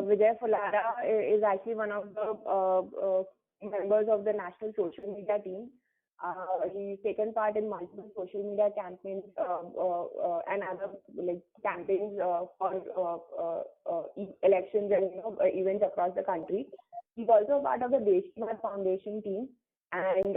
Vijay Fulara is actually one of the members of the national social media team. He's taken part in multiple social media campaigns and other campaigns for elections and events across the country. He's also part of the Deshibad Foundation team. And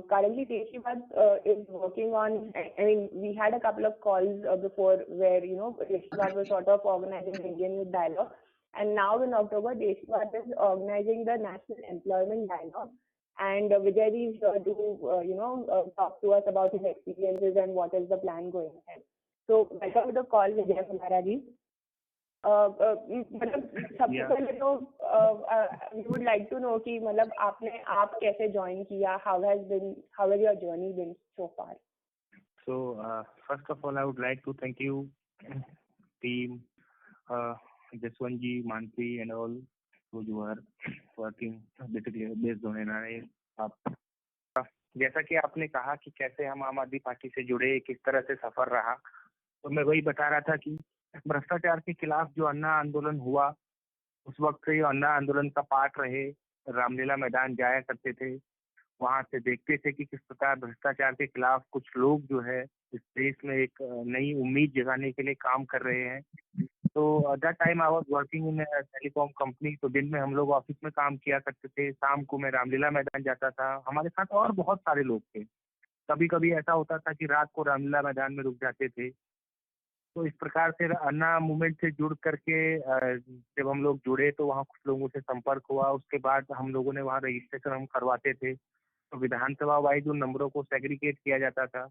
currently Deshibad is working on, I mean, we had a couple of calls before where, Deshibad was sort of organizing the Indian Youth Dialogue. And now in October, Deshibad is organizing the National Employment Dialogue. And Vijay is here to, talk to us about his experiences and what is the plan going ahead. So welcome to the call, Vijay Fulara ji. सबसे पहले तो we would like to know कि मतलब आप कैसे join किया, how has your journey been so far? So first of all, I would like to thank you, team, Jaswant ji, Mansi, and all those who are working basically based on NRA. जैसा कि आपने कहा कि कैसे हम आम आदमी party से जुड़े, किस तरह से सफर रहा, तो मैं वही बता रहा था कि भ्रष्टाचार के खिलाफ जो अन्ना आंदोलन हुआ, उस वक्त से अन्ना आंदोलन का पार्ट रहे, रामलीला मैदान जाया करते थे, वहां से देखते थे कि किस प्रकार भ्रष्टाचार के खिलाफ कुछ लोग जो है इस देश में एक नई उम्मीद जगाने के लिए काम कर रहे हैं। तो that time I was working in telecom company. तो दिन में हम लोग ऑफिस में काम किया करते थे, शाम को मैं रामलीला मैदान जाता था, हमारे साथ और बहुत सारे लोग थे। कभी कभी ऐसा होता था कि रात को रामलीला मैदान में रुक जाते थे। तो इस प्रकार से अन्ना मूवमेंट से जुड़ करके जब हम लोग जुड़े तो वहाँ कुछ लोगों से संपर्क हुआ। उसके बाद हम लोगों ने वहाँ रजिस्ट्रेशन हम करवाते थे, तो विधानसभा वाइज उन नंबरों को सेग्रीगेट किया जाता था।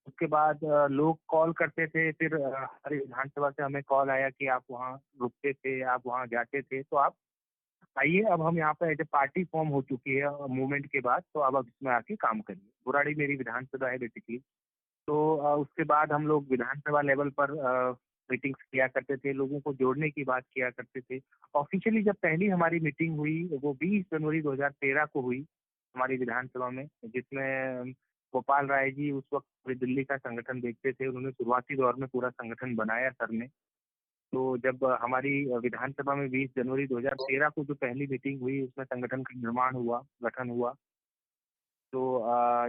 उसके बाद लोग कॉल करते थे, फिर हमारी विधानसभा से हमें कॉल आया कि आप वहाँ रुकते थे, आप वहाँ जाते थे, तो आप आइए, अब हम यहाँ पे एज ए पार्टी फॉर्म हो चुकी है मूवमेंट के बाद, तो अब इसमें आके काम करिए। बुराड़ी मेरी विधानसभा है बेसिकली। तो उसके बाद हम लोग विधानसभा लेवल पर मीटिंग्स किया करते थे, लोगों को जोड़ने की बात किया करते थे। ऑफिशियली जब पहली हमारी मीटिंग हुई वो 20 जनवरी 2013 को हुई हमारी विधानसभा में, जिसमें गोपाल राय जी उस वक्त पूरी दिल्ली का संगठन देखते थे। उन्होंने शुरुआती दौर में पूरा संगठन बनाया सर ने। तो जब हमारी विधानसभा में 20 जनवरी 2013 को जो पहली मीटिंग हुई, उसमें संगठन का निर्माण हुआ, गठन हुआ। तो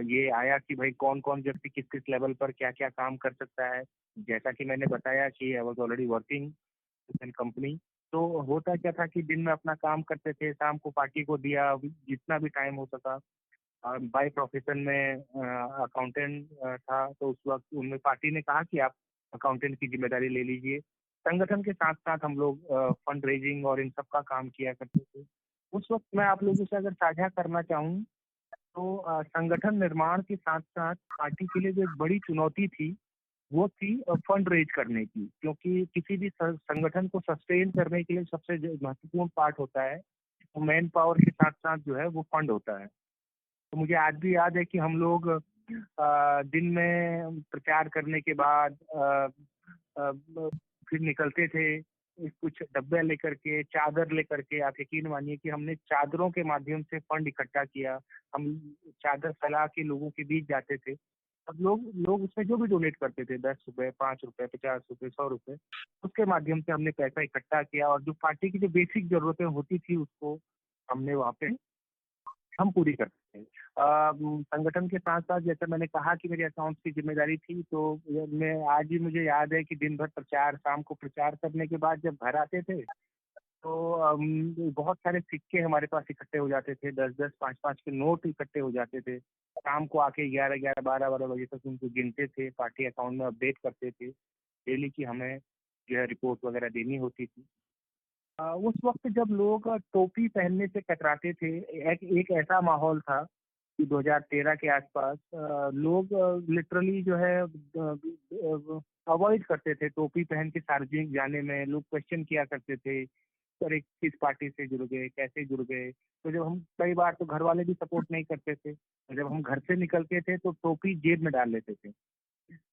ये आया कि भाई कौन कौन व्यक्ति किस किस लेवल पर क्या क्या काम कर सकता है। जैसा कि मैंने बताया कि I was already working in company. तो होता क्या था कि दिन में अपना काम करते थे, शाम को पार्टी को दिया जितना भी टाइम हो सका। बाय प्रोफेशन में अकाउंटेंट था, तो उस वक्त उनमें पार्टी ने कहा कि आप अकाउंटेंट की जिम्मेदारी ले लीजिए। संगठन के साथ साथ हम लोग फंड रेजिंग और इन सब का काम किया करते थे। उस वक्त मैं आप लोगों से अगर साझा करना चाहूँ तो संगठन निर्माण के साथ साथ पार्टी के लिए जो एक बड़ी चुनौती थी वो थी फंड रेज करने की, क्योंकि किसी भी संगठन को सस्टेन करने के लिए सबसे महत्वपूर्ण पार्ट होता है वो मैन पावर के साथ साथ जो है वो फंड होता है। तो मुझे आज भी याद है कि हम लोग दिन में प्रचार करने के बाद फिर निकलते थे कुछ डब्बे लेकर के, चादर लेकर के। आप यकीन मानिए कि हमने चादरों के माध्यम से फंड इकट्ठा किया। हम चादर फैला के लोगों के बीच जाते थे। अब लोग उसमें जो भी डोनेट करते थे, 10 रुपए, 5 रुपए, 50 रुपए, 100 रुपए, उसके माध्यम से हमने पैसा इकट्ठा किया और जो पार्टी की जो बेसिक जरूरतें होती थी उसको हमने वहाँ पे हम पूरी करते थे। संगठन के साथ साथ जैसे मैंने कहा कि मेरी अकाउंट्स की जिम्मेदारी थी, तो मैं आज भी मुझे याद है कि दिन भर प्रचार, शाम को प्रचार करने के बाद जब घर आते थे तो बहुत सारे सिक्के हमारे पास इकट्ठे हो जाते थे, 10-10, 5-5 के नोट इकट्ठे हो जाते थे। शाम को आके 11-11, 12-12 बजे तक उनको गिनते थे, पार्टी अकाउंट में अपडेट करते थे डेली की हमें जो है रिपोर्ट वगैरह देनी होती थी। उस वक्त जब लोग टोपी पहनने से कतराते थे, एक ऐसा माहौल था कि 2013 के आसपास लोग लिटरली जो है अवॉइड करते थे टोपी पहन के सार्वजनिक जाने में। लोग क्वेश्चन किया करते थे, सर किस पार्टी से जुड़ गए, कैसे जुड़ गए। तो जब हम कई बार तो घर वाले भी सपोर्ट नहीं करते थे, जब हम घर से निकलते थे तो टोपी जेब में डाल लेते थे।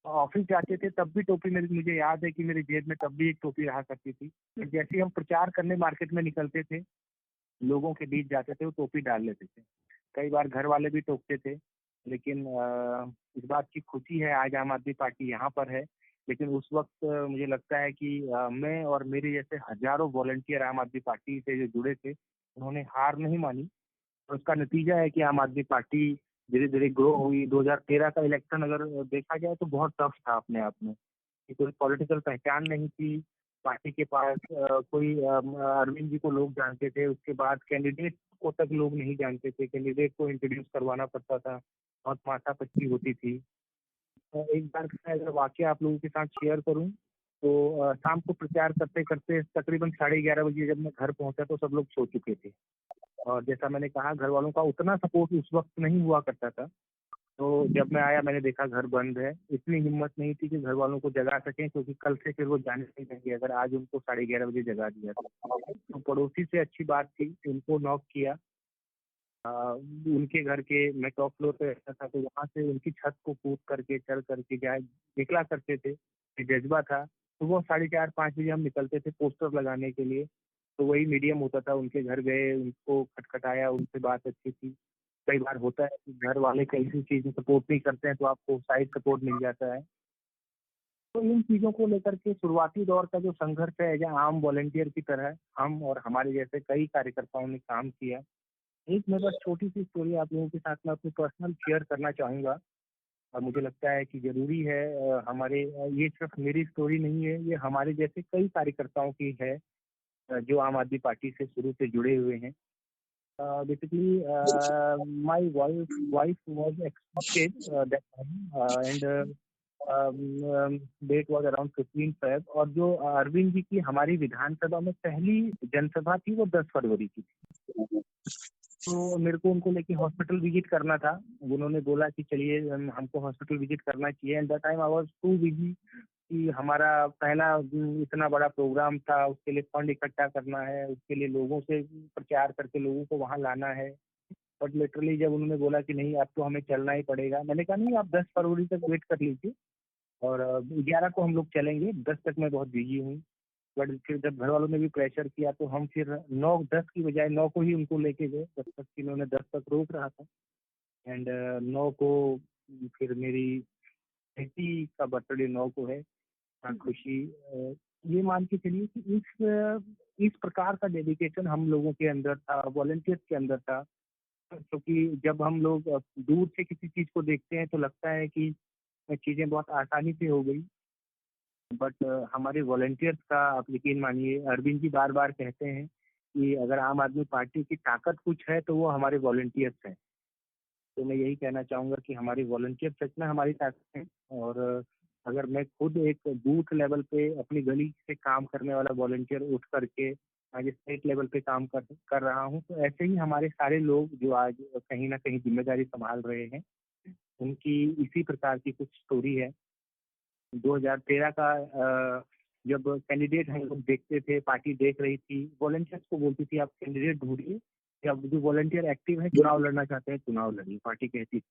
ऑफिस जाते थे तब भी टोपी मुझे याद है कि मेरी जेब में तब भी एक टोपी रहा करती थी। जैसे ही हम प्रचार करने मार्केट में निकलते थे, लोगों के बीच जाते थे, वो टोपी डाल लेते थे। कई बार घर वाले भी टोकते थे, लेकिन इस बात की खुशी है आज आम आदमी पार्टी यहाँ पर है लेकिन उस वक्त मुझे लगता है कि मैं और मेरे जैसे हजारों वॉलंटियर आम आदमी पार्टी से जो जुड़े थे, उन्होंने हार नहीं मानी। और उसका नतीजा है कि आम आदमी पार्टी धीरे धीरे ग्रो हुई। 2013 का इलेक्शन अगर देखा जाए तो बहुत टफ था अपने आप में, कि कोई पॉलिटिकल पहचान नहीं थी पार्टी के पास। कोई अरविंद जी को लोग जानते थे, उसके बाद कैंडिडेट को तक लोग नहीं जानते थे, कैंडिडेट को इंट्रोड्यूस करवाना पड़ता था, बहुत माथापच्ची होती थी। एक बार का अगर वाकया आप लोगों के साथ शेयर करूं तो शाम को प्रचार करते करते तकरीबन 11:30 बजे जब मैं घर पहुंचा तो सब लोग सो चुके थे। और जैसा मैंने कहा, घर वालों का उतना सपोर्ट उस वक्त नहीं हुआ करता था। तो जब मैं आया मैंने देखा घर बंद है। इतनी हिम्मत नहीं थी कि घर वालों को जगा सकें, क्योंकि कल से फिर वो जाने नहीं देंगे अगर आज उनको 11:30 बजे जगा दिया तो पड़ोसी से अच्छी बात थी, उनको नॉक किया। उनके घर के, मैं टॉप फ्लोर पे रहता था, तो वहां से उनकी छत को कूद करके चढ़ करके जाए निकला करते थे, ये जज्बा था। तो वो 4:30-5 बजे हम निकलते थे पोस्टर लगाने के लिए, तो वही मीडियम होता था। उनके घर गए, उनको खटखटाया, उनसे बात अच्छी थी। कई बार होता है कि घर वाले किसी चीज में सपोर्ट नहीं करते हैं तो आपको साइड सपोर्ट मिल जाता है। तो इन चीजों को लेकर के शुरुआती दौर का जो संघर्ष है, एज आम वॉलेंटियर की तरह हम और हमारे जैसे कई कार्यकर्ताओं ने काम किया। एक मैं बस छोटी सी स्टोरी आप लोगों के साथ में अपनी पर्सनल शेयर करना चाहूँगा। और मुझे लगता है कि ज़रूरी है, हमारे ये सिर्फ मेरी स्टोरी नहीं है, ये हमारे जैसे कई कार्यकर्ताओं की है, जो आम आदमी पार्टी से शुरू से जुड़े हुए हैं। Basically my wife was expected that time, and date was around 15 Feb. और जो अरविंद जी की हमारी विधानसभा में पहली जनसभा थी वो 10 फरवरी की थी। तो मेरे को उनको लेके हॉस्पिटल विजिट करना था। उन्होंने बोला कि चलिए हमको हॉस्पिटल विजिट करना चाहिए। And that time I was too busy कि हमारा पहला इतना बड़ा प्रोग्राम था, उसके लिए फंड इकट्ठा करना है, उसके लिए लोगों से प्रचार करके लोगों को वहां लाना है। बट लिटरली जब उन्होंने बोला कि नहीं अब तो हमें चलना ही पड़ेगा, मैंने कहा नहीं आप 10 फरवरी तक वेट कर लीजिए और 11 को हम लोग चलेंगे, 10 तक मैं बहुत बिजी हूँ। बट फिर जब घर वालों ने भी प्रेशर किया तो हम फिर 9-10 की बजाय 9 को ही उनको लेके गए। तब तक इन्होंने 10 तक रोक रहा था। एंड 9 को फिर मेरी बेटी का बर्थडे 9 को है। खुशी ये मान के चलिए कि इस प्रकार का डेडिकेशन हम लोगों के अंदर था, वॉलंटियर्स के अंदर था। क्योंकि जब हम लोग दूर से किसी चीज को देखते हैं तो लगता है कि चीजें बहुत आसानी से हो गई। बट हमारे वॉलंटियर्स का आप यकीन मानिए, अरविंद जी बार बार कहते हैं कि अगर आम आदमी पार्टी की ताकत कुछ है तो वो हमारे वॉलंटियर्स हैं। तो मैं यही कहना चाहूँगा कि हमारे वॉलंटियर सच में हमारी ताकत है। और अगर मैं खुद एक बूथ लेवल पे अपनी गली से काम करने वाला वॉलंटियर उठ करके आज स्टेट लेवल पे काम कर रहा हूँ, तो ऐसे ही हमारे सारे लोग जो आज कहीं ना कहीं जिम्मेदारी संभाल रहे हैं, उनकी इसी प्रकार की कुछ स्टोरी है। 2013 का जब कैंडिडेट हम लोग देखते थे, पार्टी देख रही थी, वॉलंटियर्स को बोलती थी आप कैंडिडेट ढूंढिए, या जो वॉलंटियर एक्टिव है चुनाव लड़ना चाहते हैं चुनाव लड़िए, पार्टी कहती थी।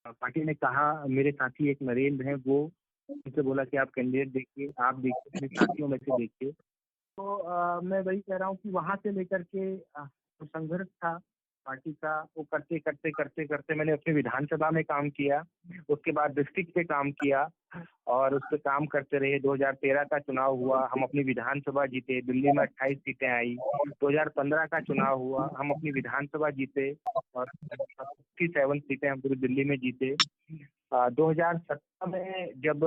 पार्टी ने कहा, मेरे साथी एक नरेंद्र है, वो उनसे बोला कि आप कैंडिडेट देखिए, आप देखिए अपने साथियों में से देखिए। तो मैं वही कह रहा हूँ कि वहां से लेकर के जो संघर्ष था पार्टी का, वो करते करते करते करते मैंने अपनी विधानसभा में काम किया, उसके बाद डिस्ट्रिक्ट पे काम किया और उस पर काम करते रहे। 2013 का चुनाव हुआ, हम अपनी विधानसभा जीते, दिल्ली में 28 सीटें आई। 2015 का चुनाव हुआ, हम अपनी विधानसभा जीते और 57 सीटें हम पूरी दिल्ली में जीते। 2017 में जब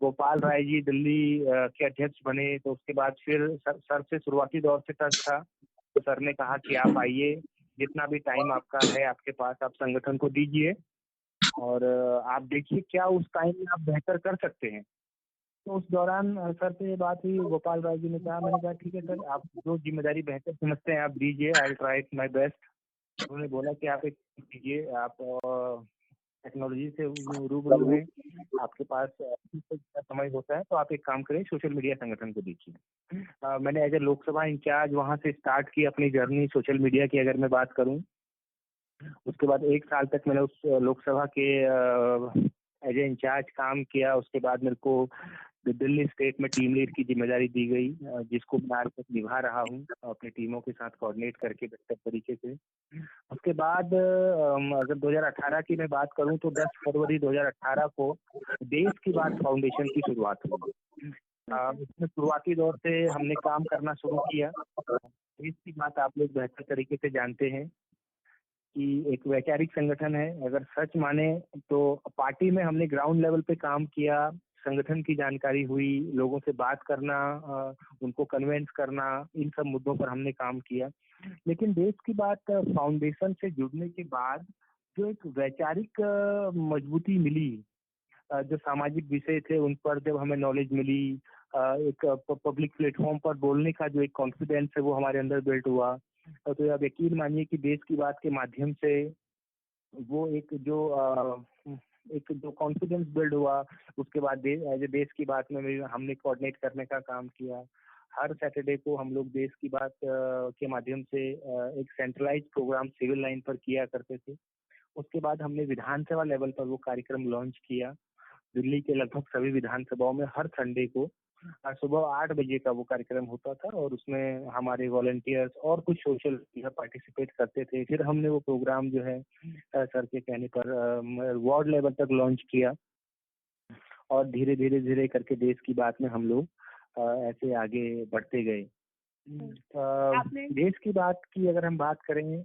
गोपाल राय जी दिल्ली के अध्यक्ष बने तो उसके बाद फिर सर से शुरुआती दौर से टच था। तो सर ने कहा कि आप आइए, जितना भी टाइम आपका है आपके पास आप संगठन को दीजिए और आप देखिए क्या उस टाइम में आप बेहतर कर सकते हैं। तो उस दौरान सर से ये बात हुई, गोपाल राय जी ने कहा, मैंने कहा ठीक है सर, आप जो जिम्मेदारी बेहतर समझते हैं आप दीजिए, I will try my best. उन्होंने बोला कि आप एक कीजिए, आप टेक्नोलॉजी से रूबरू हैं, आपके पास समय होता है, तो आप एक काम करें, सोशल मीडिया संगठन को दीजिए। मैंने एज ए लोकसभा इंचार्ज वहां से स्टार्ट की अपनी जर्नी सोशल मीडिया की। अगर मैं बात करूं, उसके बाद 1 साल तक मैंने उस लोकसभा के एज ए इंचार्ज काम किया। उसके बाद मेरे को दिल्ली स्टेट में टीम लीड की जिम्मेदारी दी गई, जिसको मैं आज तक निभा रहा हूँ अपनी टीमों के साथ कोऑर्डिनेट करके बेहतर तरीके से। उसके बाद अगर 2018 की मैं बात करूं तो 10 फरवरी 2018 को देश की बात फाउंडेशन की शुरुआत हुई। इसमें शुरुआती दौर से हमने काम करना शुरू किया। देश की बात आप लोग बेहतर तरीके से जानते हैं कि एक वैचारिक संगठन है। अगर सच माने तो पार्टी में हमने ग्राउंड लेवल पे काम किया, संगठन की जानकारी हुई, लोगों से बात करना, उनको कन्वेंस करना, इन सब मुद्दों पर हमने काम किया। लेकिन देश की बात फाउंडेशन से जुड़ने के बाद जो एक वैचारिक मजबूती मिली, जो सामाजिक विषय थे उन पर जब हमें नॉलेज मिली, एक पब्लिक प्लेटफॉर्म पर बोलने का जो एक कॉन्फिडेंस है वो हमारे अंदर बिल्ड हुआ। तो आप यकीन मानिए कि देश की बात के माध्यम से वो एक जो कॉन्फिडेंस बिल्ड हुआ, उसके बाद एज ए देश की बात में हमने कोऑर्डिनेट करने का काम किया। हर सैटरडे को हम लोग देश की बात के माध्यम से एक सेंट्रलाइज प्रोग्राम सिविल लाइन पर किया करते थे। उसके बाद हमने विधानसभा लेवल पर वो कार्यक्रम लॉन्च किया। दिल्ली के लगभग सभी विधानसभाओं में हर संडे को सुबह 8 बजे का वो कार्यक्रम होता था और उसमें हमारे वॉलंटियर्स और कुछ सोशल पार्टिसिपेट करते थे। फिर हमने वो प्रोग्राम जो है सर के कहने पर वार्ड लेवल तक लॉन्च किया और धीरे धीरे धीरे करके देश की बात में हम लोग ऐसे आगे बढ़ते गए। देश की बात की अगर हम बात करें,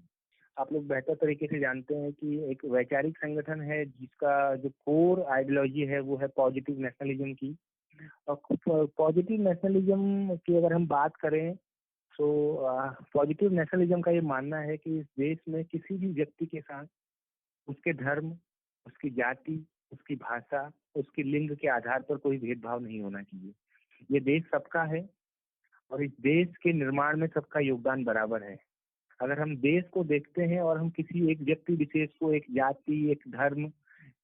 आप लोग बेहतर तरीके से जानते हैं कि एक वैचारिक संगठन है जिसका जो कोर आइडियोलॉजी है वो है पॉजिटिव नेशनलिज्म की। और पॉजिटिव नेशनलिज्म की अगर हम बात करें तो पॉजिटिव नेशनलिज्म का ये मानना है कि इस देश में किसी भी व्यक्ति के साथ उसके धर्म, उसकी जाति, उसकी भाषा, उसकी लिंग के आधार पर कोई भेदभाव नहीं होना चाहिए। ये देश सबका है और इस देश के निर्माण में सबका योगदान बराबर है। अगर हम देश को देखते हैं और हम किसी एक व्यक्ति विशेष को, एक जाति, एक धर्म,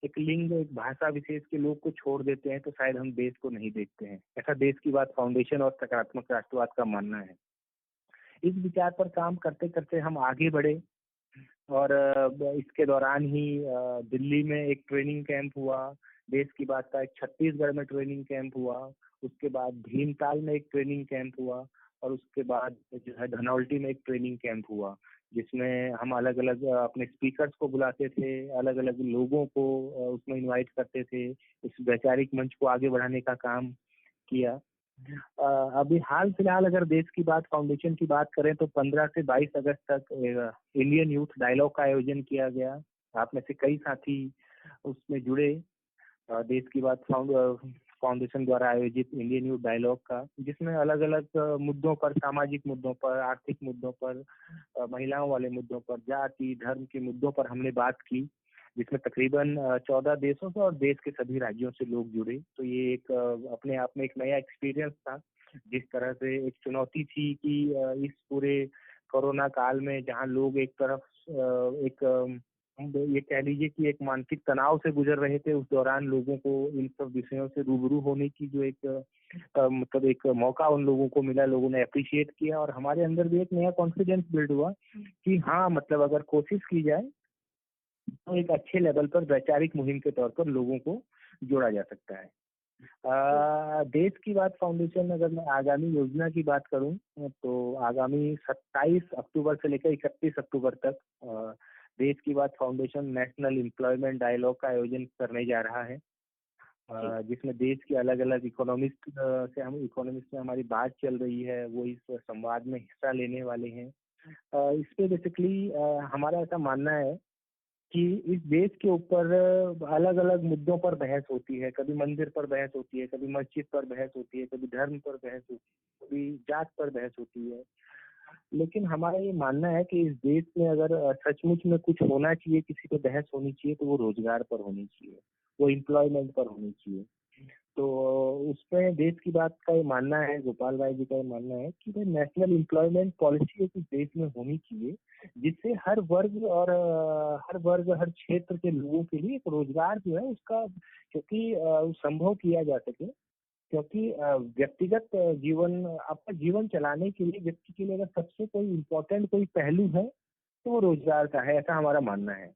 एक लिंग, एक भाषा विशेष के लोग को छोड़ देते हैं तो शायद हम देश को नहीं देखते हैं। ऐसा देश की बात फाउंडेशन और सकारात्मक राष्ट्रवाद का मानना है। इस विचार पर काम करते करते हम आगे बढ़े और इसके दौरान ही दिल्ली में एक ट्रेनिंग कैंप हुआ। देश की बात का एक छत्तीसगढ़ में ट्रेनिंग कैंप हुआ। उसके बाद भीमताल में एक ट्रेनिंग कैंप हुआ और उसके बाद जो है धनौल्टी में एक ट्रेनिंग कैंप हुआ, जिसमें हम अलग अलग अपने स्पीकर्स को बुलाते थे, अलग अलग लोगों को उसमें इनवाइट करते थे, इस वैचारिक मंच को आगे बढ़ाने का काम किया। अभी हाल फिलहाल अगर देश की बात फाउंडेशन की बात करें तो 15 से 22 अगस्त तक इंडियन यूथ डायलॉग का आयोजन किया गया। आप में से कई साथी उसमें जुड़े। देश की बात फाउंडेशन द्वारा आयोजित इंडियन यूथ डायलॉग का, जिसमें अलग अलग मुद्दों पर, सामाजिक मुद्दों पर, आर्थिक मुद्दों पर, महिलाओं वाले मुद्दों पर, जाति धर्म के मुद्दों पर हमने बात की, जिसमें तकरीबन 14 देशों से और देश के सभी राज्यों से लोग जुड़े। तो ये एक अपने आप में एक नया एक्सपीरियंस था। जिस तरह से एक चुनौती थी कि इस पूरे कोरोना काल में जहां लोग एक तरफ एक ये कह लीजिए कि एक मानसिक तनाव से गुजर रहे थे, उस दौरान लोगों को इन सब विषयों से रूबरू होने की जो एक मतलब एक मौका उन लोगों को मिला, लोगों ने अप्रिशिएट किया और हमारे अंदर भी एक नया कॉन्फिडेंस बिल्ड हुआ कि हाँ, मतलब अगर कोशिश की जाए तो एक अच्छे लेवल पर वैचारिक मुहिम के तौर पर लोगों को जोड़ा जा सकता है। देश की बात फाउंडेशन अगर मैं आगामी योजना की बात करूं तो आगामी 27 अक्टूबर से लेकर 31 अक्टूबर तक देश की बात फाउंडेशन नेशनल एम्प्लॉयमेंट डायलॉग का आयोजन करने जा रहा है, जिसमें देश के अलग अलग इकोनॉमिस्ट में हमारी बात चल रही है, वो इस संवाद में हिस्सा लेने वाले हैं। इस पे बेसिकली हमारा ऐसा मानना है कि इस देश के ऊपर अलग अलग मुद्दों पर बहस होती है। कभी मंदिर पर बहस होती है, कभी मस्जिद पर बहस होती है, कभी धर्म पर बहस होती है, कभी जात पर बहस होती है। लेकिन हमारा ये मानना है कि इस देश में अगर सचमुच में कुछ होना चाहिए, किसी पे बहस होनी चाहिए, तो वो रोजगार पर होनी चाहिए, वो एम्प्लॉयमेंट पर होनी चाहिए। तो उसमें देश की बात का ये मानना है, गोपाल भाई जी का ये मानना है कि भाई नेशनल एम्प्लॉयमेंट पॉलिसी एक इस देश में होनी चाहिए, जिससे हर वर्ग हर क्षेत्र के लोगों के लिए एक रोजगार जो है उसका क्योंकि संभव किया जा सके। क्योंकि व्यक्तिगत जीवन, आपका जीवन चलाने के लिए व्यक्ति के लिए अगर सबसे कोई इम्पोर्टेंट कोई पहलू है तो वो रोजगार का है, ऐसा हमारा मानना है।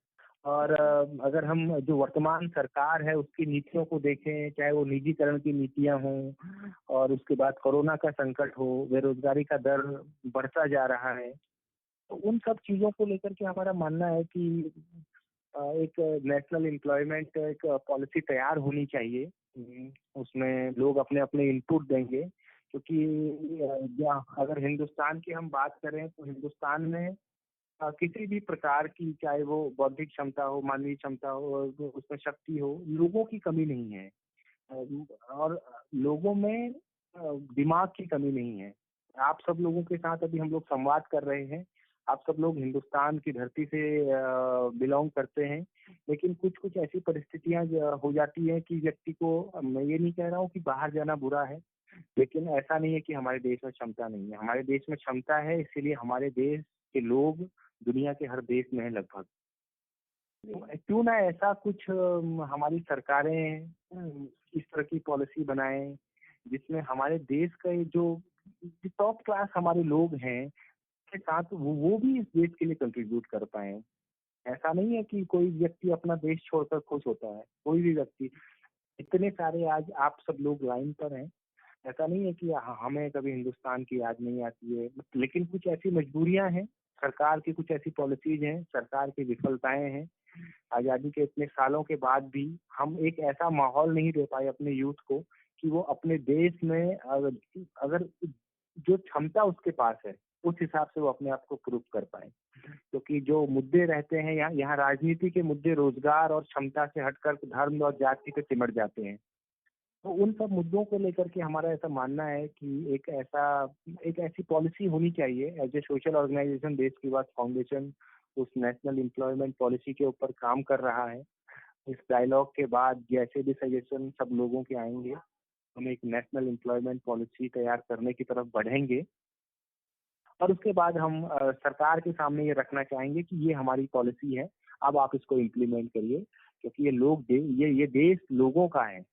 और अगर हम जो वर्तमान सरकार है उसकी नीतियों को देखें, चाहे वो निजीकरण की नीतियां हों, और उसके बाद कोरोना का संकट हो, बेरोजगारी का दर बढ़ता जा रहा है, तो उन सब चीजों को लेकर के हमारा मानना है कि एक नेशनल एम्प्लॉयमेंट एक पॉलिसी तैयार होनी चाहिए। उसमें लोग अपने अपने इनपुट देंगे, क्योंकि अगर हिंदुस्तान की हम बात करें तो हिंदुस्तान में किसी भी प्रकार की, चाहे वो बौद्धिक क्षमता हो, मानवीय क्षमता हो, उसमें शक्ति हो, लोगों की कमी नहीं है। और लोगों में दिमाग की कमी नहीं है। आप सब लोगों के साथ अभी हम लोग संवाद कर रहे हैं, आप सब लोग हिंदुस्तान की धरती से बिलोंग करते हैं, लेकिन कुछ कुछ ऐसी परिस्थितियां हो जाती हैं कि व्यक्ति को, मैं ये नहीं कह रहा हूँ कि बाहर जाना बुरा है, लेकिन ऐसा नहीं है कि हमारे देश में क्षमता नहीं है। हमारे देश में क्षमता है, इसीलिए हमारे देश के लोग दुनिया के हर देश में है लगभग। क्यों ना ऐसा कुछ हमारी सरकारें इस तरह की पॉलिसी बनाएं जिसमें हमारे देश का जो टॉप क्लास हमारे लोग हैं के साथ वो भी इस देश के लिए कंट्रीब्यूट कर पाए। ऐसा नहीं है कि कोई व्यक्ति अपना देश छोड़कर खुश होता है, कोई भी व्यक्ति। इतने सारे आज आप सब लोग लाइन पर हैं, ऐसा नहीं है कि हमें कभी हिंदुस्तान की याद नहीं आती है, लेकिन कुछ ऐसी मजबूरियां हैं, सरकार की कुछ ऐसी पॉलिसीज हैं, सरकार की विफलताएं हैं। आजादी के इतने सालों के बाद भी हम एक ऐसा माहौल नहीं दे पाए अपने यूथ को कि वो अपने देश में अगर जो क्षमता उसके पास है उस हिसाब से वो अपने आप को प्रूव कर पाए। क्योंकि जो मुद्दे रहते हैं यहाँ राजनीति के मुद्दे रोजगार और क्षमता से हटकर धर्म और जाति पे सिमट जाते हैं। तो उन सब मुद्दों को लेकर के हमारा ऐसा मानना है कि एक ऐसी पॉलिसी होनी चाहिए। एज ए सोशल ऑर्गेनाइजेशन देश की बात फाउंडेशन उस नेशनल एम्प्लॉयमेंट पॉलिसी के ऊपर काम कर रहा है। इस डायलॉग के बाद जैसे भी सजेशन सब लोगों के आएंगे, हम एक नेशनल एम्प्लॉयमेंट पॉलिसी तैयार करने की तरफ बढ़ेंगे। और उसके बाद हम सरकार के सामने ये रखना चाहेंगे कि ये हमारी पॉलिसी है, अब आप इसको इम्प्लीमेंट करिए, क्योंकि ये देश लोगों का है।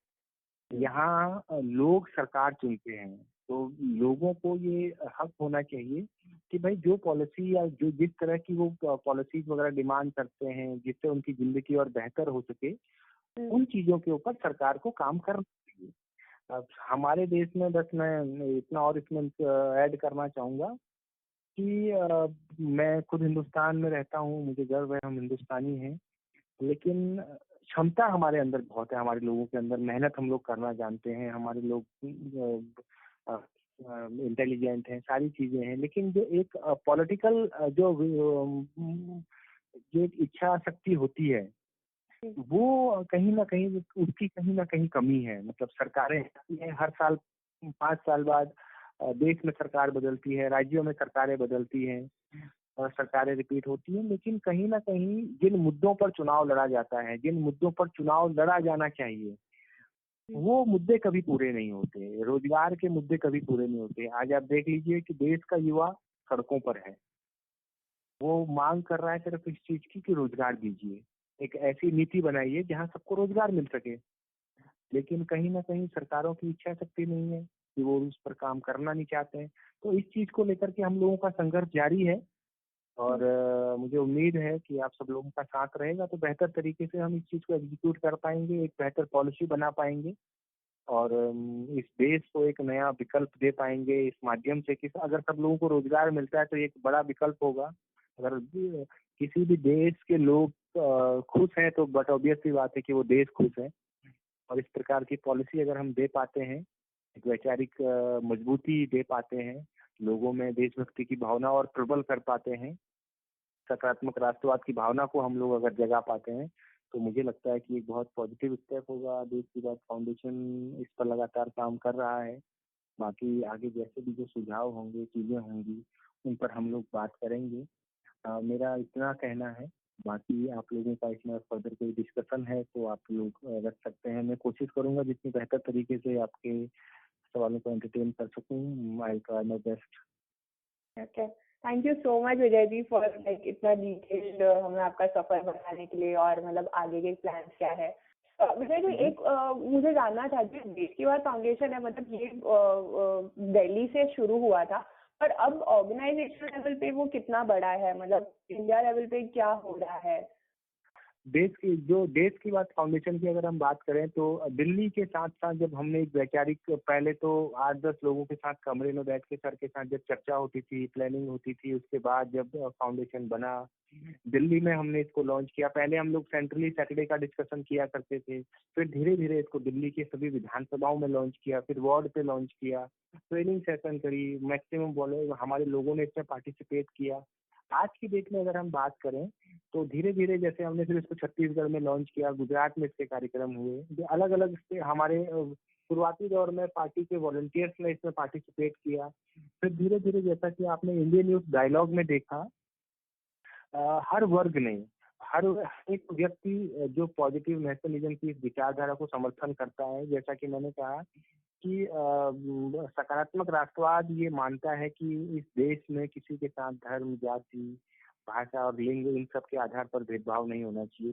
यहाँ लोग सरकार चुनते हैं, तो लोगों को ये हक होना चाहिए कि भाई जो पॉलिसी या जो जिस तरह की वो पॉलिसीज वगैरह डिमांड करते हैं जिससे उनकी जिंदगी और बेहतर हो सके, उन चीजों के ऊपर सरकार को काम करना चाहिए। अब हमारे देश में बस मैं इतना और इसमें ऐड करना चाहूंगा कि मैं खुद हिंदुस्तान में रहता हूँ, मुझे गर्व है, हम हिंदुस्तानी हैं, लेकिन क्षमता हमारे अंदर बहुत है, हमारे लोगों के अंदर मेहनत हम लोग करना जानते हैं, हमारे लोग इंटेलिजेंट हैं, सारी चीजें हैं, लेकिन जो एक पॉलिटिकल जो एक इच्छा शक्ति होती है वो कहीं ना कहीं उसकी कहीं ना कहीं कमी है। मतलब सरकारें आती हैं हर साल, 5 साल बाद देश में सरकार बदलती है, राज्यों में सरकारें बदलती हैं और सरकारें रिपीट होती हैं, लेकिन कहीं ना कहीं जिन मुद्दों पर चुनाव लड़ा जाता है, जिन मुद्दों पर चुनाव लड़ा जाना चाहिए, वो मुद्दे कभी पूरे नहीं होते। रोजगार के मुद्दे कभी पूरे नहीं होते। आज आप देख लीजिए कि देश का युवा सड़कों पर है, वो मांग कर रहा है सिर्फ इस चीज की कि रोजगार दीजिए, एक ऐसी नीति बनाइए जहां सबको रोजगार मिल सके। लेकिन कहीं ना कहीं सरकारों की इच्छा शक्ति नहीं है कि वो उस पर काम करना नहीं चाहते हैं। तो इस चीज को लेकर के हम लोगों का संघर्ष जारी है, और मुझे उम्मीद है कि आप सब लोगों का साथ रहेगा तो बेहतर तरीके से हम इस चीज को एग्जीक्यूट कर पाएंगे, एक बेहतर पॉलिसी बना पाएंगे, और इस देश को एक नया विकल्प दे पाएंगे इस माध्यम से कि अगर सब लोगों को रोजगार मिलता है तो एक बड़ा विकल्प होगा। अगर किसी भी देश के लोग खुश हैं तो बट ऑब्वियस सी बात है कि वो देश खुश है। और इस प्रकार की पॉलिसी अगर हम दे पाते हैं, एक वैचारिक मजबूती दे पाते हैं, लोगों में देशभक्ति की भावना और प्रबल कर पाते हैं, सकारात्मक राष्ट्रवाद की भावना को हम लोग अगर जगा पाते हैं, तो मुझे लगता है कि एक बहुत पॉजिटिव स्टेप होगा। देश की बात फाउंडेशन इस पर लगातार काम कर रहा है। बाकी आगे जैसे भी जो सुझाव होंगे, चीजें होंगी, उन पर हम लोग बात करेंगे। मेरा इतना कहना है। बाकी आप लोगों का इसमें फर्दर कोई डिस्कशन है तो आप लोग रख सकते हैं। मैं कोशिश करूंगा जितनी बेहतर तरीके से आपके सवालों को एंटरटेन कर सकूं। I try my best. Okay, thank you so much Vijay ji for like इतना डिटेल्ड हमें आपका सफर बताने के लिए, और मतलब आगे के प्लान्स क्या है। विजय जी, एक मुझे जानना था कि देश की बात फाउंडेशन है, मतलब ये दिल्ली से शुरू हुआ था, पर अब ऑर्गेनाइजेशन लेवल पे वो कितना बड़ा है, मतलब इंडिया लेवल पे क्या हो रहा है? देश की बात फाउंडेशन की अगर हम बात करें तो दिल्ली के साथ साथ जब हमने एक वैचारिक, पहले तो 8-10 लोगों के साथ कमरे में बैठ के सर के साथ जब चर्चा होती थी, प्लानिंग होती थी, उसके बाद जब फाउंडेशन बना, दिल्ली में हमने इसको लॉन्च किया। पहले हम लोग सेंट्रली सैटरडे का डिस्कशन किया करते थे, फिर धीरे धीरे इसको दिल्ली के सभी विधानसभाओं में लॉन्च किया, फिर वार्ड पे लॉन्च किया, ट्रेनिंग सेशन करी, मैक्सिमम बोले हमारे लोगों ने इसमें पार्टिसिपेट किया। आज की डेट में अगर हम बात करें तो धीरे धीरे जैसे हमने फिर इसको छत्तीसगढ़ में लॉन्च किया, गुजरात में इसके कार्यक्रम हुए, जो अलग अलग से हमारे शुरुआती दौर में पार्टी के वॉलंटियर्स ने इसमें पार्टिसिपेट किया। फिर धीरे धीरे जैसा कि आपने इंडियन यूथ डायलॉग में देखा, हर वर्ग ने, हर एक व्यक्ति जो पॉजिटिव नेशनलिज्म की इस विचारधारा को समर्थन करता है, जैसा कि मैंने कहा कि सकारात्मक राष्ट्रवाद ये मानता है कि इस देश में किसी के साथ धर्म, जाति, भाषा और लिंग इन सब के आधार पर भेदभाव नहीं होना चाहिए।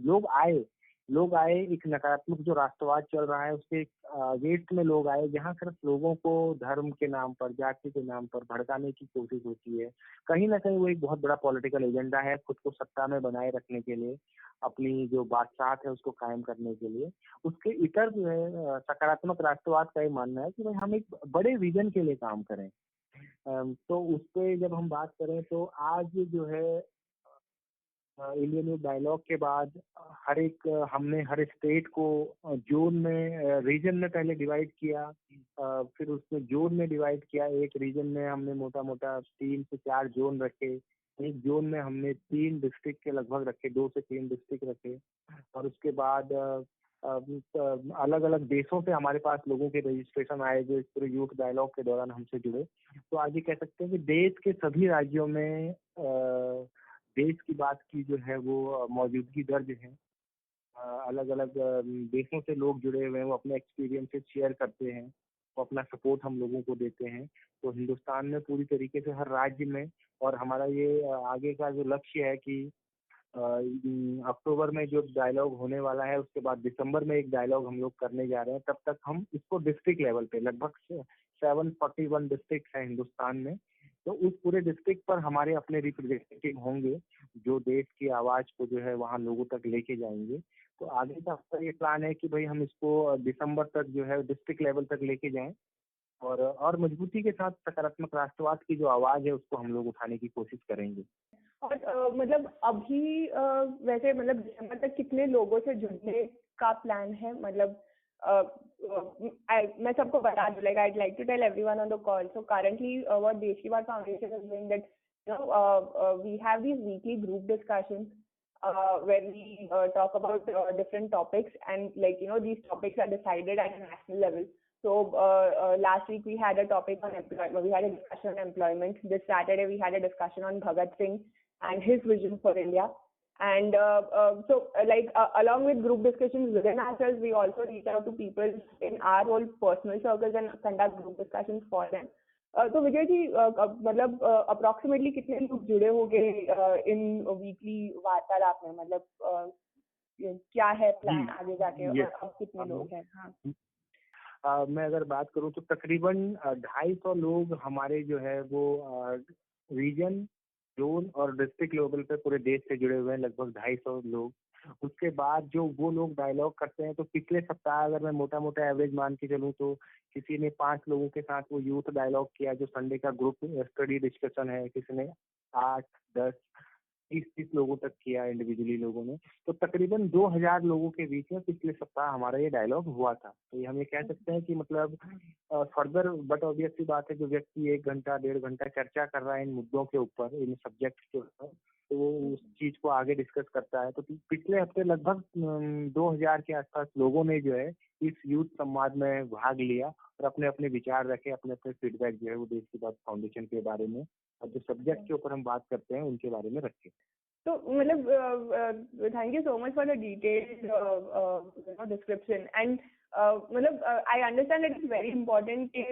लोग आए एक नकारात्मक जो राष्ट्रवाद चल रहा है उसके अगेंस्ट में लोग आए, जहाँ सिर्फ लोगों को धर्म के नाम पर, जाति के नाम पर भड़काने की कोशिश होती है। कहीं ना कहीं वो एक बहुत बड़ा पॉलिटिकल एजेंडा है, खुद को सत्ता में बनाए रखने के लिए, अपनी जो बादशाहत है उसको कायम करने के लिए। उसके इतर जो है सकारात्मक राष्ट्रवाद का ये मानना है कि भाई हम एक बड़े विजन के लिए काम करें। तो उस पर जब हम बात करें तो आज जो है इंडियन यूथ डायलॉग के बाद हमने हर स्टेट को जोन में, रीजन में पहले डिवाइड किया, फिर उसमें जोन में डिवाइड किया। एक रीजन में हमने मोटा मोटा 3 से 4 जोन रखे, एक जोन में हमने 3 डिस्ट्रिक्ट के लगभग रखे, 2 से 3 डिस्ट्रिक्ट रखे। और उसके बाद अलग अलग देशों से हमारे पास लोगों के रजिस्ट्रेशन आए जो इस पूरे यूथ डायलॉग के दौरान हमसे जुड़े। तो आज ये कह सकते हैं कि देश के सभी राज्यों में देश की बात की जो है वो मौजूदगी दर्ज है। अलग अलग देशों से लोग जुड़े हुए हैं, वो अपने एक्सपीरियंसेस शेयर करते हैं, वो अपना सपोर्ट हम लोगों को देते हैं। तो हिंदुस्तान में पूरी तरीके से हर राज्य में, और हमारा ये आगे का जो लक्ष्य है कि अक्टूबर में जो डायलॉग होने वाला है उसके बाद दिसंबर में एक डायलॉग हम लोग करने जा रहे हैं, तब तक हम इसको डिस्ट्रिक्ट लेवल पे, लगभग 741 डिस्ट्रिक्ट है हिंदुस्तान में, तो उस पूरे डिस्ट्रिक्ट पर हमारे अपने रिप्रेजेंटेटिव होंगे जो देश की आवाज को जो है वहाँ लोगों तक लेके जाएंगे। तो आगे का हमारा ये प्लान है कि भाई हम इसको दिसंबर तक जो है डिस्ट्रिक्ट लेवल तक लेके जाएं, और मजबूती के साथ सकारात्मक राष्ट्रवाद की जो आवाज है उसको हम लोग उठाने की कोशिश करेंगे। और मतलब अभी वैसे मतलब दिसंबर तक कितने लोगों से जुड़ने का प्लान है? मतलब मैं सबको बता दूं, like I'd like to tell everyone on the call. So currently, what Deshiwad Foundation is doing that, we have these weekly group discussions where we talk about different topics, and these topics are decided at a national level. So last week we had a topic on employment. We had a discussion on employment. This Saturday we had a discussion on Bhagat Singh and his vision for India. And along with group discussions within ourselves, we also reach out to people in our own personal circles and conduct group discussions for them. तो विजय जी, मतलब approximately कितने लोग जुड़े होंगे इन weekly वार्तालाप में? मतलब क्या है प्लान आगे जाके, और अब कितने लोग हैं? हाँ, मैं अगर बात करूं तो तकरीबन 250 लोग हमारे जो है वो रीजन, जोन और डिस्ट्रिक्ट लेवल पे पूरे देश से जुड़े हुए हैं, लगभग 250 लोग। उसके बाद जो वो लोग डायलॉग करते हैं, तो पिछले सप्ताह अगर मैं मोटा मोटा एवरेज मान के चलूँ तो किसी ने 5 लोगों के साथ वो यूथ डायलॉग किया जो संडे का ग्रुप स्टडी डिस्कशन है, किसी ने 8, 10, 30 लोगों तक किया इंडिविजुअली लोगों ने। तो तकरीबन 2000 लोगों के बीच में पिछले सप्ताह हमारा ये डायलॉग हुआ था। तो ये हम ये कह सकते हैं कि मतलब फर्दर, बट ऑब्वियस सी बात है, जो व्यक्ति 1 घंटा 1.5 घंटा चर्चा कर रहा है इन मुद्दों के ऊपर, इन सब्जेक्ट के ऊपर, तो वो उस चीज को आगे डिस्कस करता है। तो पिछले हफ्ते लगभग 2000 के आसपास लोगों ने जो है इस यूथ संवाद में भाग लिया और अपने अपने विचार रखे, अपने अपने फीडबैक जो है वो देश की बात फाउंडेशन के बारे में और जो सब्जेक्ट के ऊपर हम बात करते हैं उनके बारे में रखे। तो मतलब thank you so much for the detailed description. And मतलब I understand it is very important कि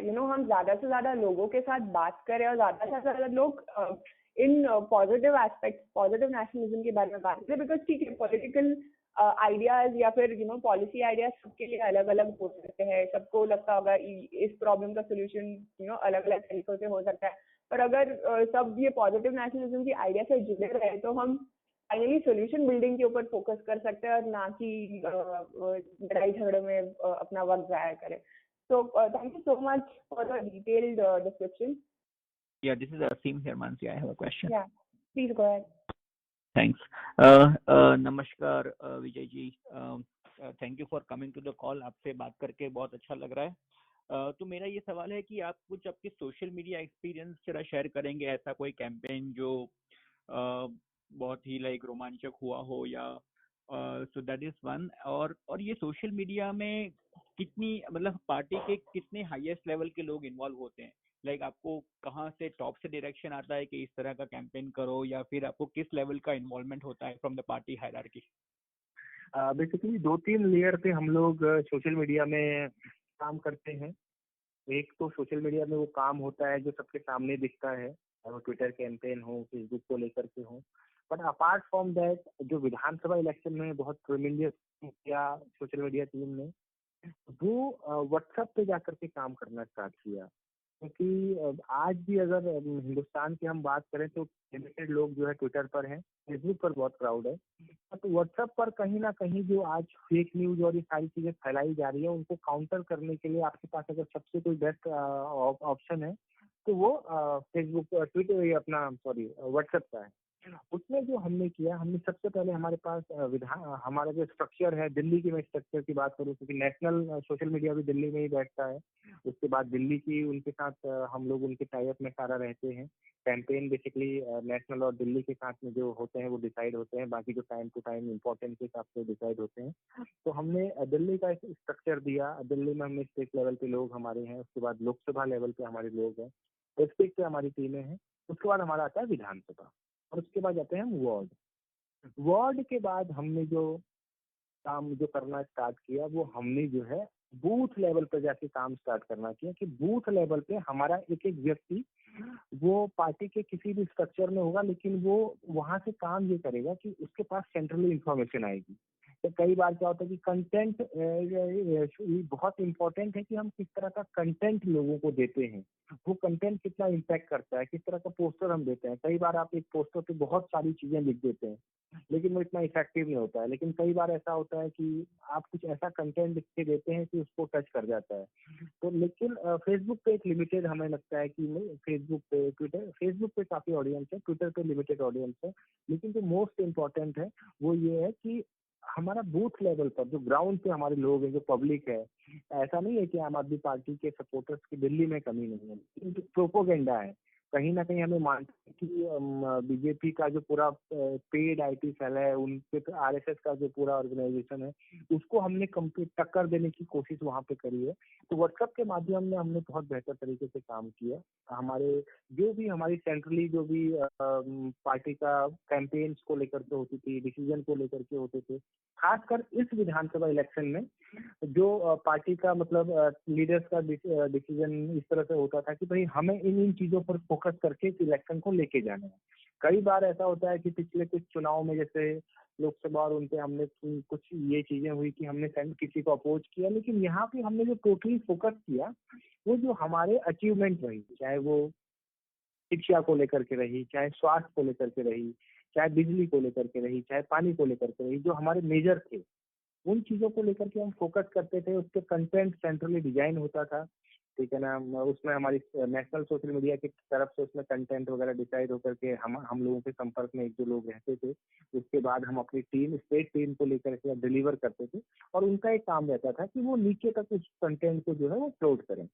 हम ज्यादा से ज्यादा लोगों के साथ बात करें और ज्यादा से ज्यादा लोग in positive aspects, positive nationalism के बारे में बात करें। बिकॉज ठीक है, पॉलिटिकल आइडियाज या फिर पॉलिसी आइडियाज सबके लिए अलग अलग हो सकते हैं। सबको लगता होगा इस प्रॉब्लम का सोल्यूशन अलग अलग तरीकों से हो सकता है। पर अगर सब ये पॉजिटिव नेशनलिज्म की आइडिया से जुड़े रहे तो हम फाइनली सोल्यूशन बिल्डिंग के ऊपर फोकस कर सकते हैं और ना कि लड़ाई झगड़े में अपना वक्त जाया करें. So thank you so much for the detailed description. Yeah, this is Asim here, Mansi. I have a question. Yeah, please go ahead. Thanks. नमस्कार Vijay ji. Thank you for coming to the call. आपसे बात करके बहुत अच्छा लग रहा है. तो मेरा ये सवाल है कि आप कुछ आपके सोशल मीडिया एक्सपीरियंस जरा शेयर करेंगे, ऐसा कोई कैंपेन जो बहुत ही लाइक रोमांचक हुआ हो, या सो दैट इज वन. और ये सोशल मीडिया में कितनी, मतलब पार्टी के कितने हाईएस्ट लेवल के लोग इन्वॉल्व होते हैं? लाइक आपको कहाँ से टॉप से डायरेक्शन आता है कि इस तरह का कैंपेन करो, या फिर आपको किस लेवल का इन्वॉल्वमेंट होता है from the party hierarchy? Basically 2-3 layer पे हम लोग सोशल मीडिया में काम करते हैं. एक तो सोशल मीडिया में वो काम होता है जो सबके सामने दिखता है, और ट्विटर कैंपेन हो, फेसबुक को लेकर के हो. बट अपार्ट फ्रॉम दैट, जो विधानसभा इलेक्शन में बहुत ट्रेमेंडस किया सोशल मीडिया टीम ने, वो व्हाट्सएप पे जाकर के काम करना स्टार्ट किया. क्योंकि आज भी अगर हिंदुस्तान की हम बात करें तो लिमिटेड लोग जो है ट्विटर पर हैं, फेसबुक पर बहुत क्राउड है. तो व्हाट्सएप पर कहीं ना कहीं जो आज फेक न्यूज और ये सारी चीजें फैलाई जा रही है, उनको काउंटर करने के लिए आपके पास अगर सबसे कोई बेस्ट ऑप्शन है तो वो फेसबुक, ट्विटर, अपना व्हाट्सएप का है. उसमें जो हमने किया, हमने सबसे पहले हमारे पास हमारा जो स्ट्रक्चर है, दिल्ली की मैं स्ट्रक्चर की बात करूँ, क्योंकि नेशनल सोशल मीडिया भी दिल्ली में ही बैठता है. उसके बाद दिल्ली की उनके साथ हम लोग उनके टाइप में सारा रहते हैं. कैंपेन बेसिकली नेशनल और दिल्ली के साथ में जो होते हैं वो डिसाइड होते हैं, बाकी जो टाइम टू टाइम इम्पोर्टेंट के हिसाब से डिसाइड होते हैं. तो हमने दिल्ली का स्ट्रक्चर दिया. दिल्ली में हमने स्टेट लेवल पे लोग हमारे हैं, उसके बाद लोकसभा लेवल पे हमारे लोग हैं, डिस्ट्रिक्ट पे हमारी टीमें हैं, उसके बाद हमारा आता है विधानसभा, और उसके बाद जाते हैं हम वार्ड. वार्ड के बाद हमने जो काम जो करना स्टार्ट किया, वो हमने जो है बूथ लेवल पर जाके काम स्टार्ट करना किया. कि बूथ लेवल पे हमारा एक एक व्यक्ति वो पार्टी के किसी भी स्ट्रक्चर में होगा, लेकिन वो वहां से काम ये करेगा कि उसके पास सेंट्रली इंफॉर्मेशन आएगी. तो कई बार क्या होता है कि कंटेंट बहुत इंपॉर्टेंट है कि हम किस तरह का कंटेंट लोगों को देते हैं, वो कंटेंट कितना इम्पैक्ट करता है, किस तरह का पोस्टर हम देते हैं. कई बार आप एक पोस्टर पे बहुत सारी चीजें लिख देते हैं, लेकिन वो इतना इफेक्टिव नहीं होता है. लेकिन कई बार ऐसा होता है कि आप कुछ ऐसा कंटेंट लिख के देते हैं कि उसको टच कर जाता है. तो लेकिन फेसबुक पे एक लिमिटेड, हमें लगता है कि नहीं, फेसबुक पे काफी ऑडियंस है, ट्विटर पे लिमिटेड ऑडियंस है. लेकिन जो मोस्ट इम्पोर्टेंट है वो ये है कि हमारा बूथ लेवल पर जो ग्राउंड पे हमारे लोग हैं, जो पब्लिक है, ऐसा नहीं है कि आम आदमी पार्टी के सपोर्टर्स की दिल्ली में कमी नहीं है, लेकिन जो प्रोपोगेंडा है, कहीं ना कहीं हमें मानते हैं कि बीजेपी का जो पूरा पेड आईटी सेल है, उनके आरएसएस का जो पूरा ऑर्गेनाइजेशन है, उसको हमने कंप्लीट टक्कर देने की कोशिश वहां पे करी है. तो व्हाट्सएप के माध्यम में हमने बहुत बेहतर तरीके से काम किया. हमारे जो भी हमारी सेंट्रली जो भी पार्टी का कैंपेन्स को लेकर के होती थी, डिसीजन को लेकर के होते थे, खासकर इस विधानसभा इलेक्शन में जो पार्टी का मतलब लीडर्स का डिसीजन इस तरह से होता था कि भाई हमें इन चीजों पर फोकस करके इस इलेक्शन को लेके जाना है. कई बार ऐसा होता है कि पिछले कुछ चुनाव में, जैसे लोकसभा और उनपे हमने कुछ ये चीजें हुई कि हमने किसी को अपोज किया, लेकिन यहाँ पे हमने जो टोटली फोकस किया वो जो हमारे अचीवमेंट रही, चाहे वो शिक्षा को लेकर के रही, चाहे स्वास्थ्य को लेकर के रही, चाहे बिजली को लेकर के रही, चाहे पानी को लेकर के रही, जो हमारे मेजर थे उन चीजों को लेकर के हम फोकस करते थे. उसके कंटेंट सेंट्रली डिजाइन होता था, ठीक है ना. उसमें हमारी नेशनल सोशल मीडिया की तरफ से उसमें कंटेंट वगैरह डिसाइड होकर के हम लोगों के संपर्क में एक जो लोग रहते थे, उसके बाद हम अपनी टीम, स्टेट टीम को लेकर के डिलीवर करते थे, और उनका एक काम रहता था कि वो नीचे तक उस कंटेंट को जो है वो फ्लोट करें.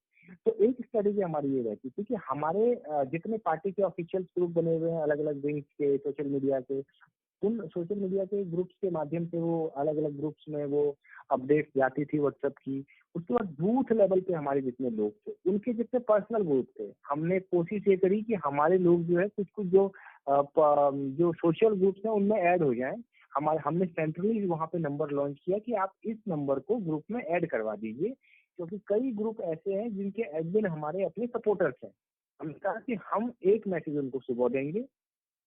तो एक स्ट्रेटेजी हमारी ये रहती थी कि हमारे जितने पार्टी के ऑफिशियल ग्रुप बने हुए हैं अलग अलग विंग्स के सोशल मीडिया के, उन सोशल मीडिया के ग्रुप्स के माध्यम से वो अलग अलग ग्रुप्स में वो अपडेट जाती थी व्हाट्सएप की. उसके बाद बूथ लेवल पे हमारे जितने लोग थे, उनके जितने पर्सनल ग्रुप थे, हमने कोशिश ये करी कि हमारे लोग जो है कुछ कुछ जो सोशल ग्रुप्स हैं उनमें ऐड हो जाएं. हमने सेंट्रली वहाँ पे नंबर लॉन्च किया कि आप इस नंबर को ग्रुप में ऐड करवा दीजिए, क्योंकि कई ग्रुप ऐसे हैं जिनके एडमिन हमारे अपने सपोर्टर्स हैं. हमने कहा कि हम एक मैसेज उनको सुबह देंगे,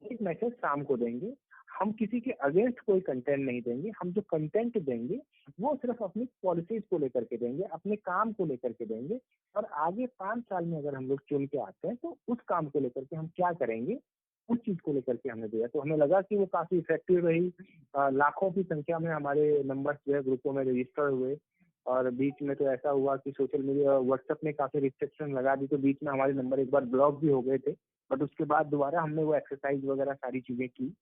एक मैसेज शाम को देंगे, हम किसी के अगेंस्ट कोई कंटेंट नहीं देंगे. हम जो कंटेंट देंगे वो सिर्फ अपनी पॉलिसीज को लेकर के देंगे, अपने काम को लेकर के देंगे, और आगे 5 साल में अगर हम लोग चुन के आते हैं तो उस काम को लेकर के हम क्या करेंगे उस चीज को लेकर के हमने दिया। तो हमें लगा कि वो काफी इफेक्टिव रही। लाखों की संख्या में हमारे नंबर जो है ग्रुपों में रजिस्टर हुए। और बीच में तो ऐसा हुआ कि सोशल मीडिया व्हाट्सएप ने काफी रिस्ट्रिक्शन लगा दी, तो बीच में हमारे नंबर एक बार ब्लॉक भी हो गए थे। बट उसके बाद दोबारा हमने वो एक्सरसाइज वगैरह सारी चीजें की।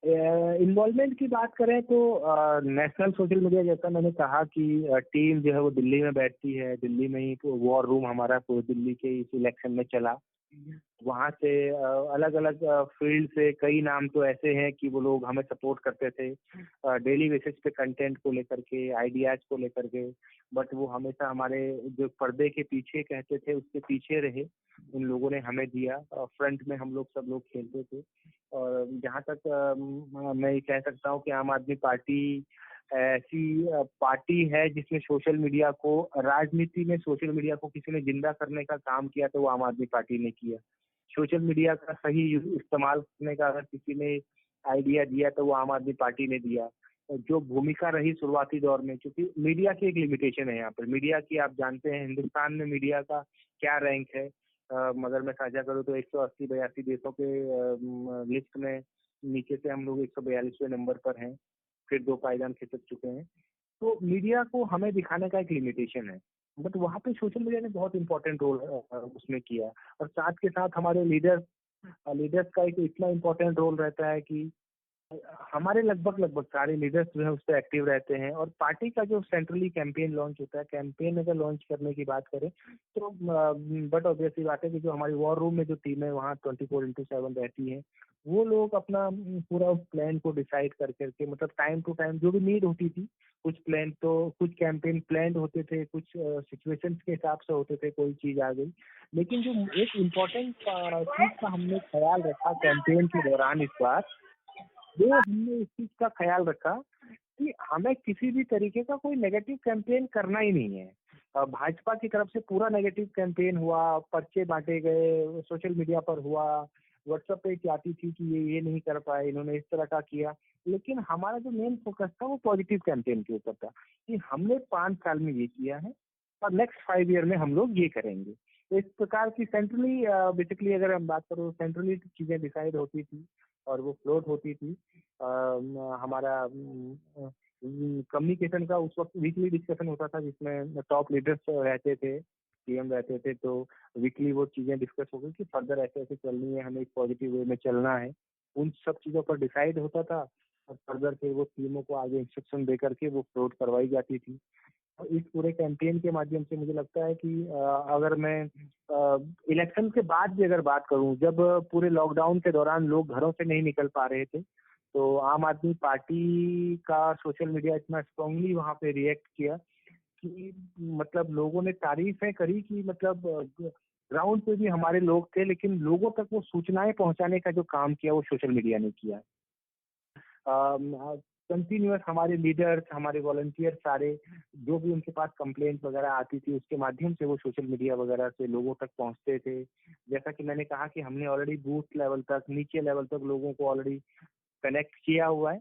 इन्वॉल्वमेंट की बात करें तो नेशनल सोशल मीडिया, जैसा मैंने कहा कि टीम जो है वो दिल्ली में बैठती है, दिल्ली में ही वॉर रूम हमारा पूरे दिल्ली के इस इलेक्शन में चला। वहाँ से अलग अलग फील्ड से कई नाम तो ऐसे हैं कि वो लोग हमें सपोर्ट करते थे डेली बेसिस पे, कंटेंट को लेकर के, आइडियाज को लेकर के। बट वो हमेशा हमारे जो पर्दे के पीछे कहते थे उसके पीछे रहे। उन लोगों ने हमें दिया, फ्रंट में हम लोग सब लोग खेलते थे। और जहाँ तक मैं ये कह सकता हूँ कि आम आदमी पार्टी ऐसी पार्टी है जिसमें सोशल मीडिया को, राजनीति में सोशल मीडिया को किसी ने जिंदा करने का काम किया तो वो आम आदमी पार्टी ने किया। सोशल मीडिया का सही इस्तेमाल करने का अगर किसी ने आइडिया दिया तो वो आम आदमी पार्टी ने दिया। जो भूमिका रही शुरुआती दौर में, क्योंकि मीडिया की एक लिमिटेशन है यहाँ पर, मीडिया की आप जानते हैं हिंदुस्तान में मीडिया का क्या रैंक है। मगर मैं साझा करूँ तो 180-82 देशों के लिस्ट में नीचे से हम लोग 142वें नंबर पर हैं, फिर 2 पायदान खिसक चुके हैं। तो मीडिया को हमें दिखाने का एक लिमिटेशन है, बट वहाँ पे सोशल मीडिया ने बहुत इंपॉर्टेंट रोल उसमें किया। और साथ के साथ हमारे लीडर्स का एक इतना इम्पोर्टेंट रोल रहता है कि हमारे लगभग सारे लीडर्स जो है उस पर एक्टिव रहते हैं। और पार्टी का जो सेंट्रली कैंपेन लॉन्च होता है, कैंपेन अगर लॉन्च करने की बात करें तो बट ऑब्वियसली बात है कि जो हमारी वॉर रूम में जो टीम है वहाँ 24/7 रहती है। वो लोग अपना पूरा प्लान को डिसाइड कर करके, मतलब टाइम टू टाइम जो भी नीड होती थी, कुछ प्लान तो कुछ कैंपेन प्लान होते थे, कुछ सिचुएशंस के हिसाब से होते थे, कोई चीज आ गई। लेकिन जो एक इम्पोर्टेंट चीज का हमने ख्याल रखा कैंपेन के दौरान इस बार, वो हमने इस चीज का ख्याल रखा कि हमें किसी भी तरीके का कोई नेगेटिव कैंपेन करना ही नहीं है। भाजपा की तरफ से पूरा नेगेटिव कैंपेन हुआ, पर्चे बांटे गए, सोशल मीडिया पर हुआ, व्हाट्सएप पे आती थी कि ये नहीं कर पाए, इन्होंने इस तरह का किया। लेकिन हमारा जो मेन फोकस था वो पॉजिटिव कैंपेन के ऊपर था कि हमने 5 साल में ये किया है और नेक्स्ट 5 ईयर में हम लोग ये करेंगे। तो इस प्रकार की सेंट्रली बेसिकली अगर हम बात करो, सेंट्रली चीजें डिसाइड होती थी और वो फ्लोट होती थी। हमारा कम्युनिकेशन का उस वक्त वीकली डिस्कशन होता था जिसमें टॉप लीडर्स रहते थे, सीएम रहते थे। तो वीकली वो चीजें डिस्कस हो गई कि फर्दर ऐसे ऐसे चलनी है, हमें एक पॉजिटिव वे में चलना है। उन सब चीजों पर डिसाइड होता था और फर्दर फिर वो टीमों को आगे इंस्ट्रक्शन दे करके वो फ्लोट करवाई जाती थी। और इस पूरे कैंपेन के माध्यम से मुझे लगता है कि अगर मैं इलेक्शन के बाद भी अगर बात करूं, जब पूरे लॉकडाउन के दौरान लोग घरों से नहीं निकल पा रहे थे, तो आम आदमी पार्टी का सोशल मीडिया इतना स्ट्रांगली वहां पे रिएक्ट किया कि मतलब लोगों ने तारीफें करी कि मतलब ग्राउंड पे भी हमारे लोग थे, लेकिन लोगों तक वो सूचनाएं पहुंचाने का जो काम किया वो सोशल मीडिया ने किया। कंटिन्यूअस हमारे लीडर्स, हमारे वॉलंटियर सारे, जो भी उनके पास कंप्लेंट वगैरह आती थी उसके माध्यम से वो सोशल मीडिया वगैरह से लोगों तक पहुंचते थे। जैसा कि मैंने कहा कि हमने ऑलरेडी बूथ लेवल तक, नीचे लेवल तक लोगों को ऑलरेडी कनेक्ट किया हुआ है।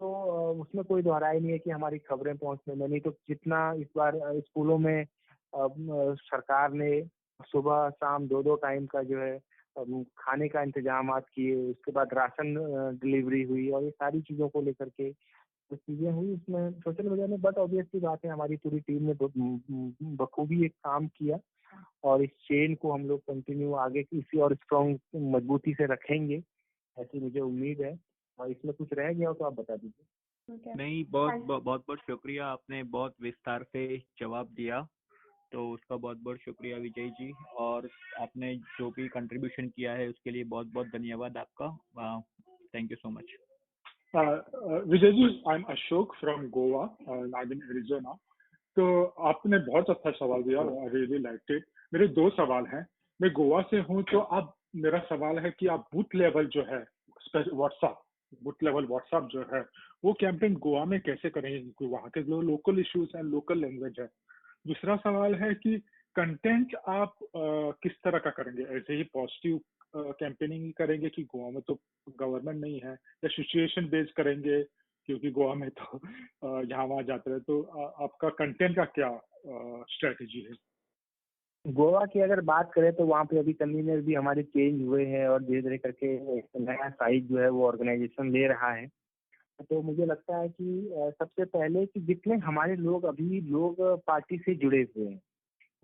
तो उसमें कोई दोहराई नहीं है कि हमारी खबरें पहुंचने में, नहीं तो जितना इस बार स्कूलों में सरकार ने सुबह शाम 2-2 टाइम का जो है खाने का इंतजाम किए, उसके बाद राशन डिलीवरी हुई और ये सारी चीज़ों को लेकर के जो चीज़ें हुई उसमें सोशल मीडिया ने, बट ऑब्वियसली बात है हमारी पूरी टीम ने बखूबी एक काम किया। और इस चेन को हम लोग कंटिन्यू आगे इसी और स्ट्रॉन्ग मजबूती से रखेंगे, ऐसी मुझे उम्मीद है। और इसमें कुछ रह गया हो तो आप बता दीजिए। नहीं, बहुत बहुत शुक्रिया, आपने बहुत विस्तार से जवाब दिया, तो उसका बहुत बहुत शुक्रिया विजय जी। और आपने जो भी कंट्रीब्यूशन किया है उसके लिए बहुत बहुत धन्यवाद आपका। Thank you so much. Vijay ji, I am Ashok from Goa, I in Arizona. तो आपने बहुत अच्छा सवाल दिया, आई रियली लाइक इट। मेरे 2 सवाल हैं। मैं गोवा से हूँ, तो अब मेरा सवाल है कि आप बूथ लेवल जो है व्हाट्सएप, बूथ लेवल व्हाट्सएप जो है वो कैंपेन गोवा में कैसे करेंगे, क्योंकि वहाँ के जो लोकल इश्यूज हैं, लोकल लैंग्वेज है। दूसरा सवाल है कि कंटेंट आप किस तरह का करेंगे, ऐसे ही पॉजिटिव कैंपेनिंग करेंगे कि गोवा में तो गवर्नमेंट नहीं है, या सिचुएशन बेस्ड करेंगे क्योंकि गोवा में तो यहाँ वहाँ जाते रहे। तो आपका कंटेंट का क्या स्ट्रेटेजी है? गोवा की अगर बात करें तो वहाँ पे अभी कन्वीनर भी हमारे चेंज हुए हैं और धीरे धीरे करके एक नया साइज जो है वो ऑर्गेनाइजेशन ले रहा है। तो मुझे लगता है कि सबसे पहले कि जितने हमारे लोग पार्टी से जुड़े हुए हैं,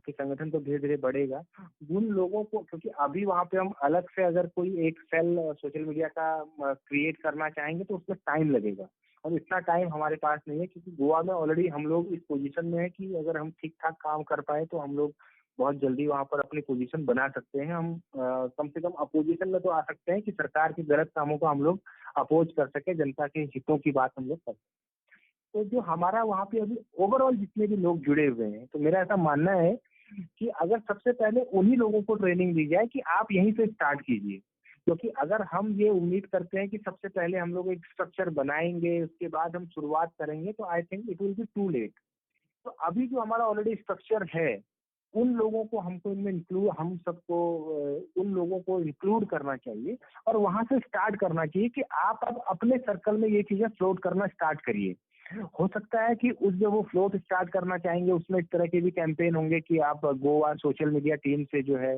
कि संगठन तो धीरे धीरे बढ़ेगा, उन लोगों को, क्योंकि अभी वहाँ पे हम अलग से अगर कोई एक सेल सोशल मीडिया का क्रिएट करना चाहेंगे तो उसमें टाइम लगेगा, और इतना टाइम हमारे पास नहीं है, क्योंकि गोवा में ऑलरेडी हम लोग इस पोजीशन में है कि अगर हम ठीक ठाक काम कर पाए तो हम लोग बहुत जल्दी वहाँ पर अपनी पोजीशन बना सकते हैं। हम कम से कम अपोजिशन में तो आ सकते हैं कि सरकार के गलत कामों को हम लोग अपोज कर सके, जनता के हितों की बात हम लोग कर सकें। तो जो हमारा वहाँ पे अभी ओवरऑल जितने भी लोग जुड़े हुए हैं, तो मेरा ऐसा मानना है कि अगर सबसे पहले उन्हीं लोगों को ट्रेनिंग दी जाए कि आप यहीं से स्टार्ट कीजिए, क्योंकि अगर हम ये उम्मीद करते हैं कि सबसे पहले हम लोग एक स्ट्रक्चर बनाएंगे उसके बाद हम शुरुआत करेंगे, तो I think it will be too late. तो अभी जो हमारा ऑलरेडी स्ट्रक्चर है, उन लोगों को हमको इनमें इंक्लूड हम सबको उन लोगों को इंक्लूड करना चाहिए और वहां से स्टार्ट करना चाहिए कि आप अब अपने सर्कल में ये चीजें फ्लोट करना स्टार्ट करिए। हो सकता है कि उस जो वो फ्लोट स्टार्ट करना चाहेंगे उसमें इस तरह के भी कैंपेन होंगे कि आप गोवा सोशल मीडिया टीम से जो है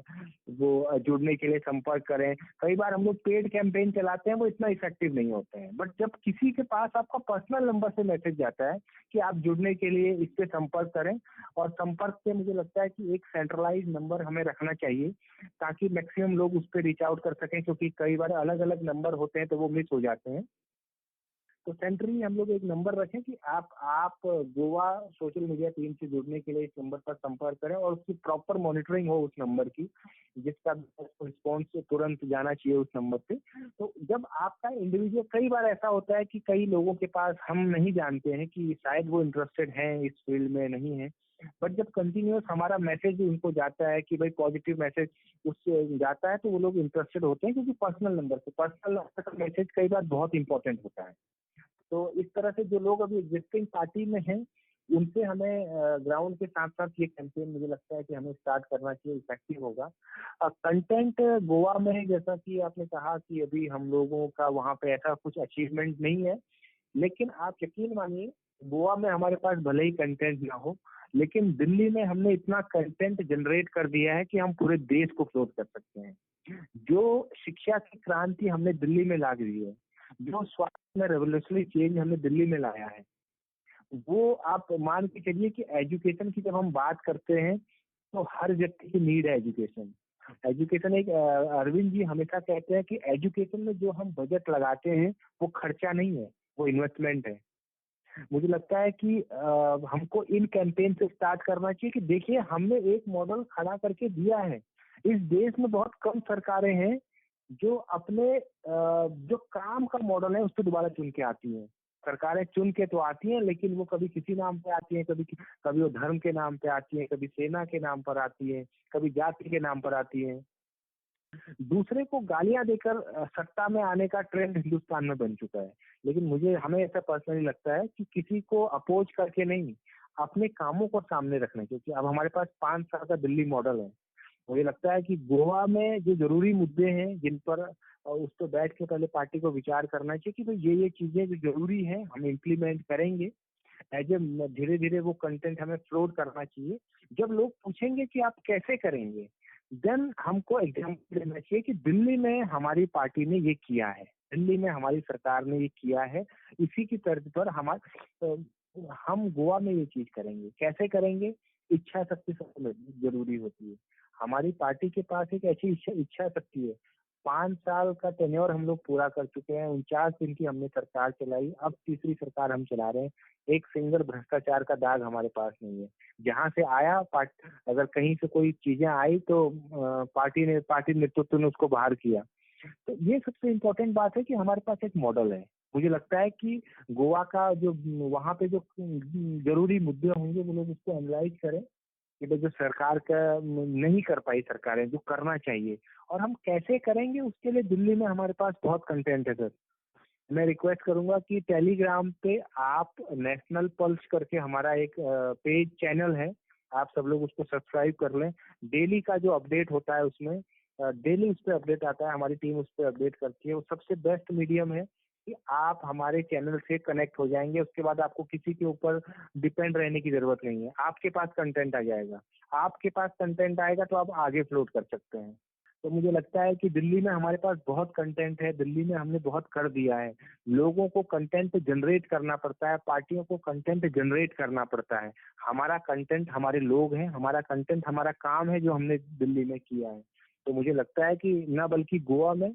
वो जुड़ने के लिए संपर्क करें। कई बार हम लोग पेड कैंपेन चलाते हैं, वो इतना इफेक्टिव नहीं होते हैं, बट जब किसी के पास आपका पर्सनल नंबर से मैसेज जाता है कि आप जुड़ने के लिए इससे संपर्क करें, और संपर्क से मुझे लगता है कि एक सेंट्रलाइज नंबर हमें रखना चाहिए ताकि मैक्सिमम लोग उस पर रीच आउट कर सकें, क्योंकि कई बार अलग अलग नंबर होते हैं तो वो मिस हो जाते हैं। तो सेंट्रली हम लोग एक नंबर रखें कि आप गोवा सोशल मीडिया टीम से जुड़ने के लिए इस नंबर पर संपर्क करें और उसकी प्रॉपर मॉनिटरिंग हो उस नंबर की, जिसका रिस्पॉन्स तुरंत जाना चाहिए उस नंबर पे। तो जब आपका इंडिविजुअल, कई बार ऐसा होता है कि कई लोगों के पास हम नहीं जानते हैं कि शायद वो इंटरेस्टेड हैं इस फील्ड में, नहीं है, बट जब कंटिन्यूस हमारा मैसेज उनको जाता है कि भाई पॉजिटिव मैसेज उससे जाता है, तो वो लोग इंटरेस्टेड होते हैं, क्योंकि पर्सनल नंबर का मैसेज कई बार बहुत इंपॉर्टेंट होता है। तो इस तरह से जो लोग अभी एग्जिस्टिंग पार्टी में हैं, उनसे हमें ग्राउंड के साथ साथ ये कैंपेन मुझे लगता है कि हमें स्टार्ट करना चाहिए, इफेक्टिव होगा। कंटेंट गोवा में, जैसा कि आपने कहा कि अभी हम लोगों का वहाँ पे ऐसा कुछ अचीवमेंट नहीं है, लेकिन आप यकीन मानिए गोवा में हमारे पास भले ही कंटेंट ना हो, लेकिन दिल्ली में हमने इतना कंटेंट जनरेट कर दिया है कि हम पूरे देश को फ्लोट कर सकते हैं। जो शिक्षा की क्रांति हमने दिल्ली में ला दी है, जो स्वास्थ्य में रेवोल्यूशनरी चेंज हमने दिल्ली में लाया है, वो आप मान के चलिए कि एजुकेशन की जब हम बात करते हैं तो हर व्यक्ति की नीड है एजुकेशन। एजुकेशन एक अरविंद जी हमेशा कहते हैं कि एजुकेशन में जो हम बजट लगाते हैं वो खर्चा नहीं है, वो इन्वेस्टमेंट है। मुझे लगता है कि हमको इन कैंपेन से स्टार्ट करना चाहिए कि देखिए हमने एक मॉडल खड़ा करके दिया है। इस देश में बहुत कम सरकारें हैं जो अपने जो काम का मॉडल है उस पर दोबारा चुन के आती हैं। सरकारें चुन के तो आती हैं, लेकिन वो कभी किसी नाम पे आती हैं, कभी वो धर्म के नाम पे आती हैं, कभी सेना के नाम पर आती हैं, कभी जाति के नाम पर आती हैं। दूसरे को गालियां देकर सत्ता में आने का ट्रेंड हिंदुस्तान में बन चुका है। लेकिन हमें ऐसा पर्सनली लगता है कि किसी को अपोज करके नहीं, अपने कामों को सामने रखना चाहिए। क्योंकि अब हमारे पास 5 साल का दिल्ली मॉडल है। मुझे लगता है कि गोवा में जो जरूरी मुद्दे हैं जिन पर उस पर बैठ के पहले पार्टी को विचार करना चाहिए कि भाई ये चीजें जो जरूरी हैं हम इम्प्लीमेंट करेंगे। एज ए धीरे धीरे वो कंटेंट हमें फ्लोट करना चाहिए। जब लोग पूछेंगे कि आप कैसे करेंगे, देन हमको एग्जाम्पल देना चाहिए कि दिल्ली में हमारी पार्टी ने ये किया है, दिल्ली में हमारी सरकार ने ये किया है, इसी की तर्ज पर हम गोवा में ये चीज करेंगे। कैसे करेंगे? इच्छा शक्ति सबसे जरूरी होती है। हमारी पार्टी के पास एक ऐसी इच्छा शक्ति है। 5 साल का टेन्योर हम लोग पूरा कर चुके हैं, 49 दिन की हमने सरकार चलाई, अब तीसरी सरकार हम चला रहे हैं। एक सिंगल भ्रष्टाचार का दाग हमारे पास नहीं है। जहां से आया अगर कहीं से कोई चीजें आई तो पार्टी नेतृत्व ने उसको बाहर किया। तो ये सबसे इम्पोर्टेंट बात है कि हमारे पास एक मॉडल है। मुझे लगता है कि गोवा का जो वहाँ पे जो जरूरी मुद्दे होंगे वो लोग उसको एनालाइज करें कि भाई जो सरकार का नहीं कर पाई सरकारें, जो करना चाहिए, और हम कैसे करेंगे उसके लिए दिल्ली में हमारे पास बहुत कंटेंट है सर। मैं रिक्वेस्ट करूंगा कि टेलीग्राम पे आप नेशनल पल्स करके हमारा एक पेज चैनल है, आप सब लोग उसको सब्सक्राइब कर लें। डेली का जो अपडेट होता है उसमें डेली उस पर अपडेट आता है, हमारी टीम उस पर अपडेट करती है। वो सबसे बेस्ट मीडियम है कि आप हमारे चैनल से कनेक्ट हो जाएंगे, उसके बाद आपको किसी के ऊपर डिपेंड रहने की जरूरत नहीं है। आपके पास कंटेंट आ जाएगा, आपके पास कंटेंट आएगा तो आप आगे फ्लोट कर सकते हैं। तो मुझे लगता है कि दिल्ली में हमारे पास बहुत कंटेंट है, दिल्ली में हमने बहुत कर दिया है। लोगों को कंटेंट जनरेट करना पड़ता है, पार्टियों को कंटेंट जनरेट करना पड़ता है। हमारा कंटेंट हमारे लोग हैं, हमारा कंटेंट हमारा काम है जो हमने दिल्ली में किया है। तो मुझे लगता है कि न बल्कि गोवा में,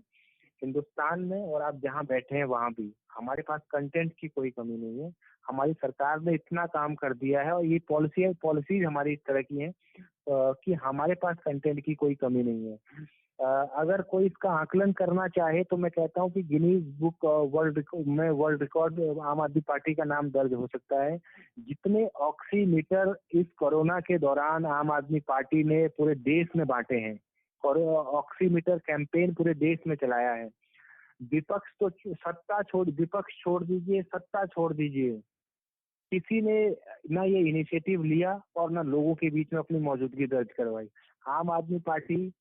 हिंदुस्तान में और आप जहाँ बैठे हैं वहां भी हमारे पास कंटेंट की कोई कमी नहीं है। हमारी सरकार ने इतना काम कर दिया है और ये पॉलिसीज हमारी इस तरह की हैं कि हमारे पास कंटेंट की कोई कमी नहीं है। अगर कोई इसका आकलन करना चाहे तो मैं कहता हूँ कि गिनीज बुक वर्ल्ड रिकॉर्ड आम आदमी पार्टी का नाम दर्ज हो सकता है। जितने ऑक्सीमीटर इस कोरोना के दौरान आम आदमी पार्टी ने पूरे देश में बांटे हैं और ऑक्सीमीटर कैंपेन पूरे देश में चलाया है। विपक्ष छोड़ दीजिए, सत्ता छोड़ दीजिए, किसी ने ना ये इनिशिएटिव लिया और ना लोगों के बीच में अपनी मौजूदगी दर्ज करवाई। आम आदमी पार्टी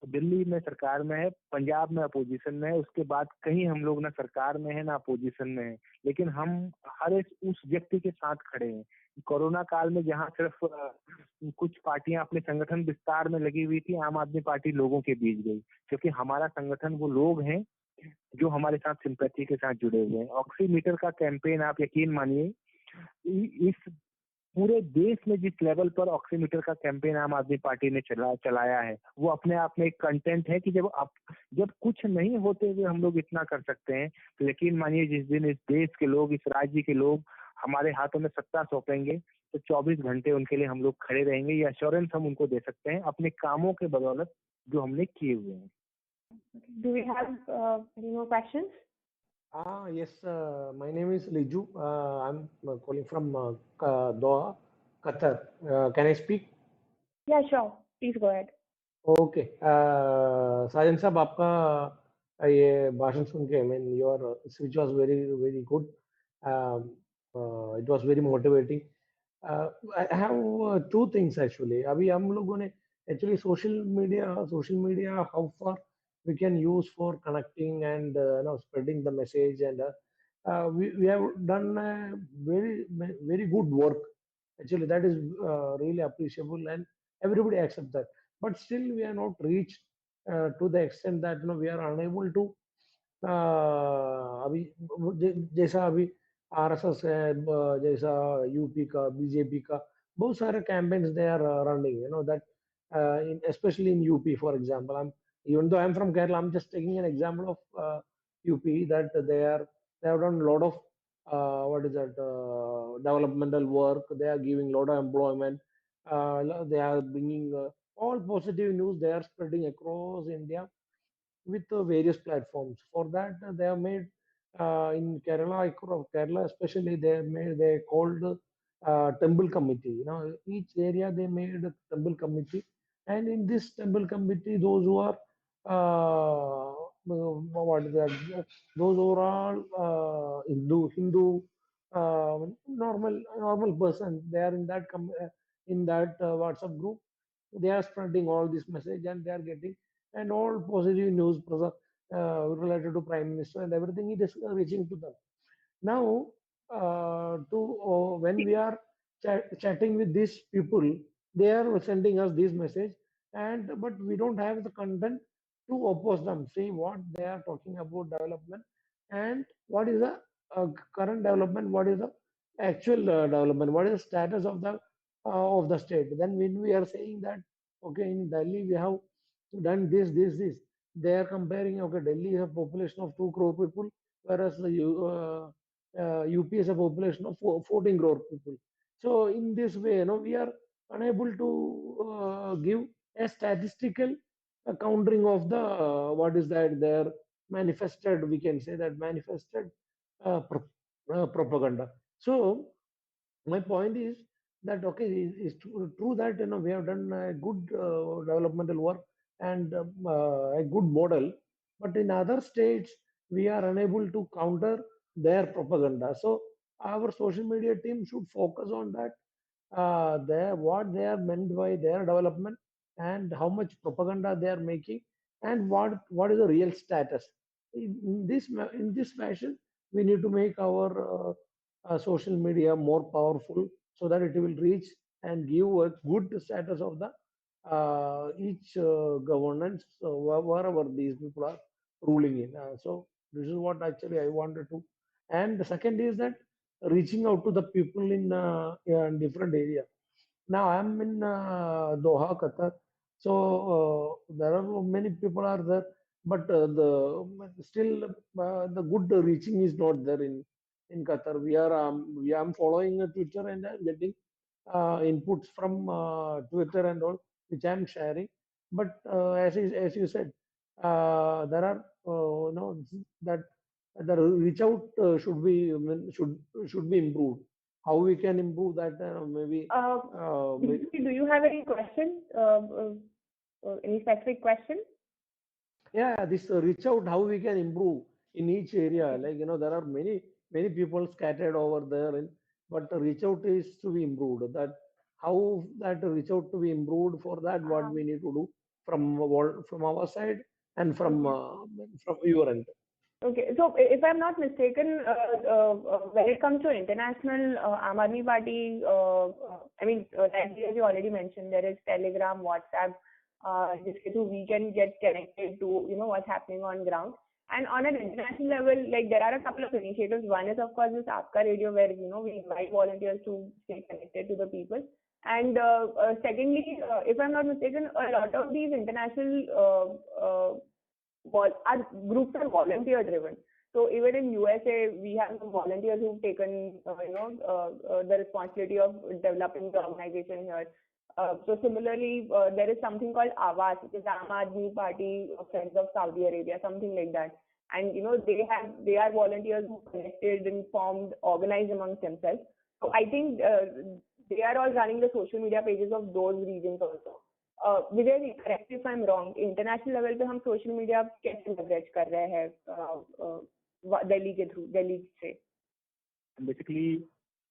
दिल्ली में सरकार में है, पंजाब में अपोजिशन में है, उसके बाद कहीं हम लोग ना सरकार में है ना अपोजिशन में है, लेकिन हम हर एक उस व्यक्ति के साथ खड़े हैं। कोरोना काल में जहां सिर्फ कुछ पार्टियां अपने संगठन विस्तार में लगी हुई थी, आम आदमी पार्टी लोगों के बीच गई, क्योंकि हमारा संगठन वो लोग हैं जो हमारे साथ सिंपैथी के साथ जुड़े हुए हैं। ऑक्सीमीटर का कैंपेन आप यकीन मानिए, इस पूरे देश में जिस लेवल पर ऑक्सीमीटर का कैंपेन आम आदमी पार्टी ने चलाया है, वो अपने आप में एक कंटेंट है कि जब कुछ नहीं होते हुए हम लोग इतना कर सकते हैं, तो यकीन मानिए जिस दिन इस देश के लोग, इस राज्य के लोग हमारे हाथों में सत्ता सौंपेंगे तो 24 घंटे उनके लिए हम लोग खड़े रहेंगे। ये अश्योरेंस हम उनको दे सकते हैं अपने कामों के बदौलत जो हमने किए हुए हैं। Do we have any more questions? Yes, my name is Liju. I'm calling from Doha, Qatar. Can I speak? Yeah, sure. Please go ahead. Okay Sajan साहब, आपका ये भाषण सुन के mean your speech was very very good, it was very motivating. I have two things actually. अभी हम लोगों ने actually social media how far we can use for connecting and spreading the message, and we have done very good work actually. That is really appreciable, and everybody accepts that. But still we are not reached to the extent that we are unable to अभी जैसा अभी RSS है, जैसा UP का BJP का बहुत सारे campaigns they are running, that especially in UP, for example. Even though I'm from Kerala, I'm just taking an example of UP, that they have done a lot of developmental work. They are giving a lot of employment. They are bringing all positive news. They are spreading across India with various platforms. For that, they have made in Kerala especially, they called temple committee. Each area they made a temple committee, and in this temple committee, those who are what is that? Those who are all Hindu, normal person, they are in that WhatsApp group. They are spreading all this message, and they are getting and all positive news related to Prime Minister and everything. It is reaching to them. Now, when we are chatting with these people, they are sending us this message, but we don't have the content to oppose them. See what they are talking about development, and what is the current development, what is the actual development, what is the status of the state. Then when we are saying that okay, in Delhi we have done this, they are comparing, okay, Delhi has a population of 2 crore people, whereas the UP has a population of 14 crore people. So in this way, we are unable to give a statistical countering of the what is that their manifested, we can say that manifested propaganda. So my point is that okay, it's true that we have done a good developmental work and a good model, but in other states we are unable to counter their propaganda. So our social media team should focus on that, what they are meant by their development, and how much propaganda they are making, and what is the real status. in this fashion, we need to make our social media more powerful so that it will reach and give a good status of the each governance wherever these people are ruling in. So this is what actually I wanted to. And the second is that reaching out to the people in different area. Now I'm in Doha, Qatar. So there are many people are there, but the still the good reaching is not there in Qatar. We am following Twitter and I'm getting inputs from Twitter and all, which I'm sharing. But as you said, there are that the reach out should be improved. How we can improve that? Maybe Do you have any question? Any specific question? yeah, this reach out, how we can improve in each area. Okay. Like there are many people scattered over there, but the reach out is to be improved. That how that reach out to be improved. For that, what we Um, need to do from our side and okay. from your end. Okay. So if I'm not mistaken, when it comes to international Aam Aadmi Party, as you already mentioned, there is Telegram, WhatsApp, जिसके through we can get connected to what's happening on ground. And on an international level, like there are a couple of initiatives. One is of course this Aapka Radio, where we invite volunteers to stay connected to the people. And secondly, if I'm not mistaken, a lot of these international our groups are volunteer driven. So even in USA, we have some volunteers who've taken, the responsibility of developing the organization here. So similarly, there is something called AWAS, which is Aam Aadmi Party Friends of Saudi Arabia, something like that. And they are volunteers who connected, informed, organized amongst themselves. So I think they are all running the social media pages of those regions also. Vijay ji, correct if I am wrong, international level पे हम social media कैसे leverage कर रहे हैं दिल्ली के through, Delhi से? Basically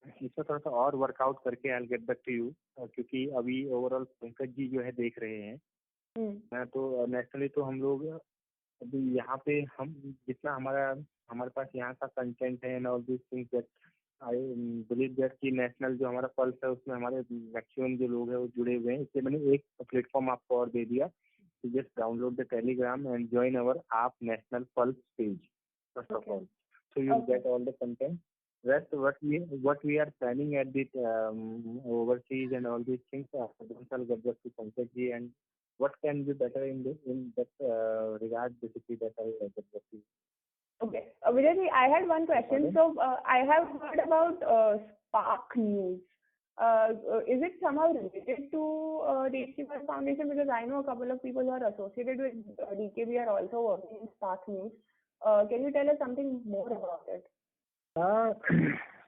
इसमें थोड़ा सा और वर्कआउट करके I will get back to you, क्योंकि अभी ओवरऑल पंकज जी जो है देख रहे हैं। तो नेशनली तो हम लोग अभी यहाँ पे हम जितना हमारे पास यहाँ का कंटेंट है and all this things that I believe that कि नेशनल जो हमारा पल्स है उसमें हमारे मैक्सिमम जो लोग हैं वो जुड़े हुए हैं। इसलिए मैंने एक प्लेटफॉर्म आपको और दे दिया, just download the Telegram and join our AAP national pulse page first of all, so you'll get all the content. Rest what we are planning at the overseas and all these things, I'll get back to Pankaj ji, and what can be better in that regard, basically that I'll get back to you. Okay. Vijay ji, I had one question. So I have heard about Spark News. Is it somehow related to DKBR Foundation? Because I know a couple of people who are associated with DKBR also working in Spark News. Can you tell us something more about it?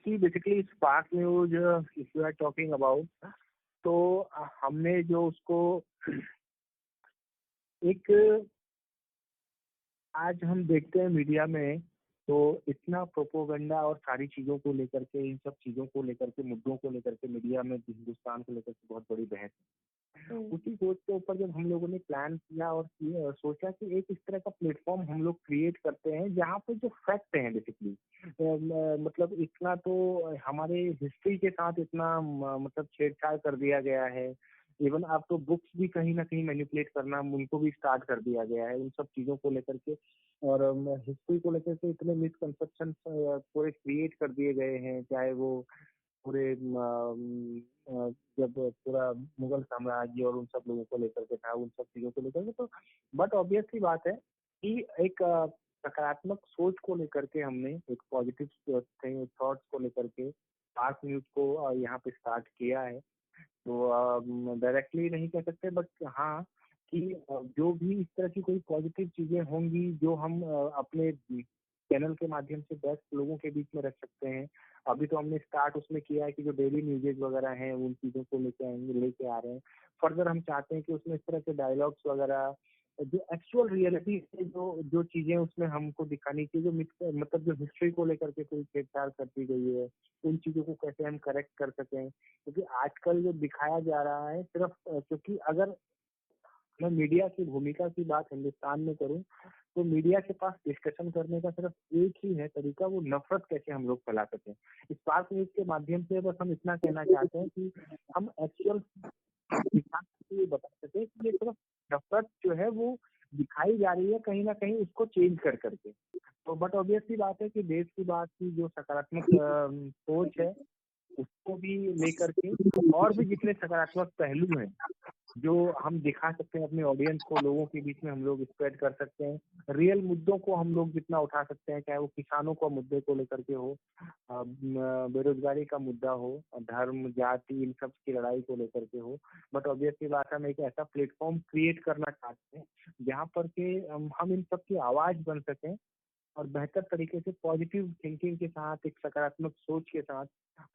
See, basically Spark News, if you are talking about, तो हमने जो उसको एक आज हम देखते हैं media में तो इतना प्रोपोगंडा और सारी चीजों को लेकर के, इन सब चीजों को लेकर के, मुद्दों को लेकर के मीडिया में हिंदुस्तान को लेकर के बहुत बड़ी बहस है। उसी सोच के ऊपर जब हम लोगों ने प्लान किया और सोचा कि एक इस तरह का प्लेटफॉर्म हम लोग क्रिएट करते हैं जहाँ पे जो फैक्ट हैं बेसिकली, मतलब इतना तो हमारे हिस्ट्री के साथ इतना मतलब छेड़छाड़ कर दिया गया है, इवन अब तो बुक्स भी कहीं ना कहीं मैनिपुलेट करना उनको भी स्टार्ट कर दिया गया है उन सब चीजों को लेकर के, और हिस्ट्री को लेकर के इतने मिसकंसेप्शन पूरे क्रिएट कर दिए गए हैं, चाहे वो पूरे जब पूरा मुगल साम्राज्य और उन सब लोगों को लेकर के था, उन सब चीजों को लेकर के। तो बट ऑब्वियसली बात है कि एक सकारात्मक सोच को लेकर के हमने एक पॉजिटिव थॉट्स को लेकर के स्पार्क न्यूज को यहाँ पे स्टार्ट किया है। तो डायरेक्टली नहीं कह सकते, बट हाँ कि जो भी इस तरह की कोई पॉजिटिव चीजें होंगी जो हम अपने चैनल के माध्यम से बेस्ट लोगों के बीच में रख सकते हैं। अभी तो हमने स्टार्ट उसमें किया है कि जो डेली न्यूज़ेज वगैरह हैं उन चीज़ों को लेके आ रहे हैं। फर्दर हम चाहते हैं कि उसमें इस तरह के डायलॉग्स वगैरह जो एक्चुअल रियलिटी से जो चीजें उसमें हमको दिखानी चाहिए, जो मतलब जो हिस्ट्री को लेकर के कोई छेड़छाड़ कर दी गई है, उन चीजों को कैसे हम करेक्ट कर सकें। क्योंकि आजकल जो दिखाया जा रहा है सिर्फ, क्योंकि अगर मैं मीडिया की भूमिका की बात हिंदुस्तान में करूं तो मीडिया के पास डिस्कशन करने का सिर्फ एक ही है तरीका, वो नफरत कैसे हम लोग फैला सकें। स्पार्क न्यूज के माध्यम से बस हम इतना कहना चाहते हैं कि हम एक्चुअल दिखा के ये बता सके कि ये सिर्फ नफरत जो है वो दिखाई जा रही है कहीं ना कहीं, उसको चेंज कर करके। तो बट ऑब्वियसली बात है कि देश की बात की जो सकारात्मक सोच है उसको भी लेकर के और भी जितने सकारात्मक पहलू हैं जो हम दिखा सकते हैं अपने ऑडियंस को, लोगों के बीच में हम लोग स्प्रेड कर सकते हैं। रियल मुद्दों को हम लोग जितना उठा सकते हैं, चाहे वो किसानों का मुद्दे को लेकर के हो, बेरोजगारी का मुद्दा हो, धर्म जाति इन सब की लड़ाई को लेकर के हो, बट ऑब्वियसली बात है हम एक ऐसा प्लेटफॉर्म क्रिएट करना चाहते हैं जहाँ पर के हम इन सब की आवाज बन सकें और बेहतर तरीके से पॉजिटिव थिंकिंग के साथ, एक सकारात्मक सोच के साथ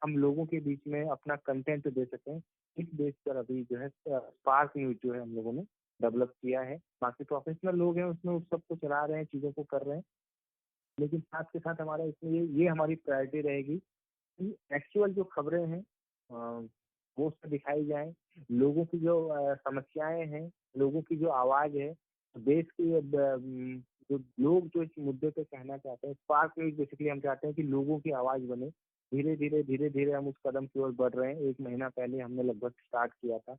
हम लोगों के बीच में अपना कंटेंट दे सकें। इस बेस पर अभी जो है स्पार्क न्यूज जो है हम लोगों ने डेवलप किया है। बाकी प्रोफेशनल लोग हैं उसमें उस सबको चला रहे हैं, चीज़ों को कर रहे हैं, लेकिन साथ के साथ हमारा इसमें ये हमारी प्रायोरिटी रहेगी कि एक्चुअल जो खबरें हैं वो सब दिखाई जाए, लोगों की जो समस्याएं हैं, लोगों की जो आवाज़ है, देश की जो लोग जो इस मुद्दे पे कहना चाहते हैं, स्पार्क न्यूज बेसिकली हम चाहते हैं कि लोगों की आवाज़ बने। धीरे धीरे हम उस कदम की ओर बढ़ रहे हैं। 1 महीना पहले हमने लगभग स्टार्ट किया था।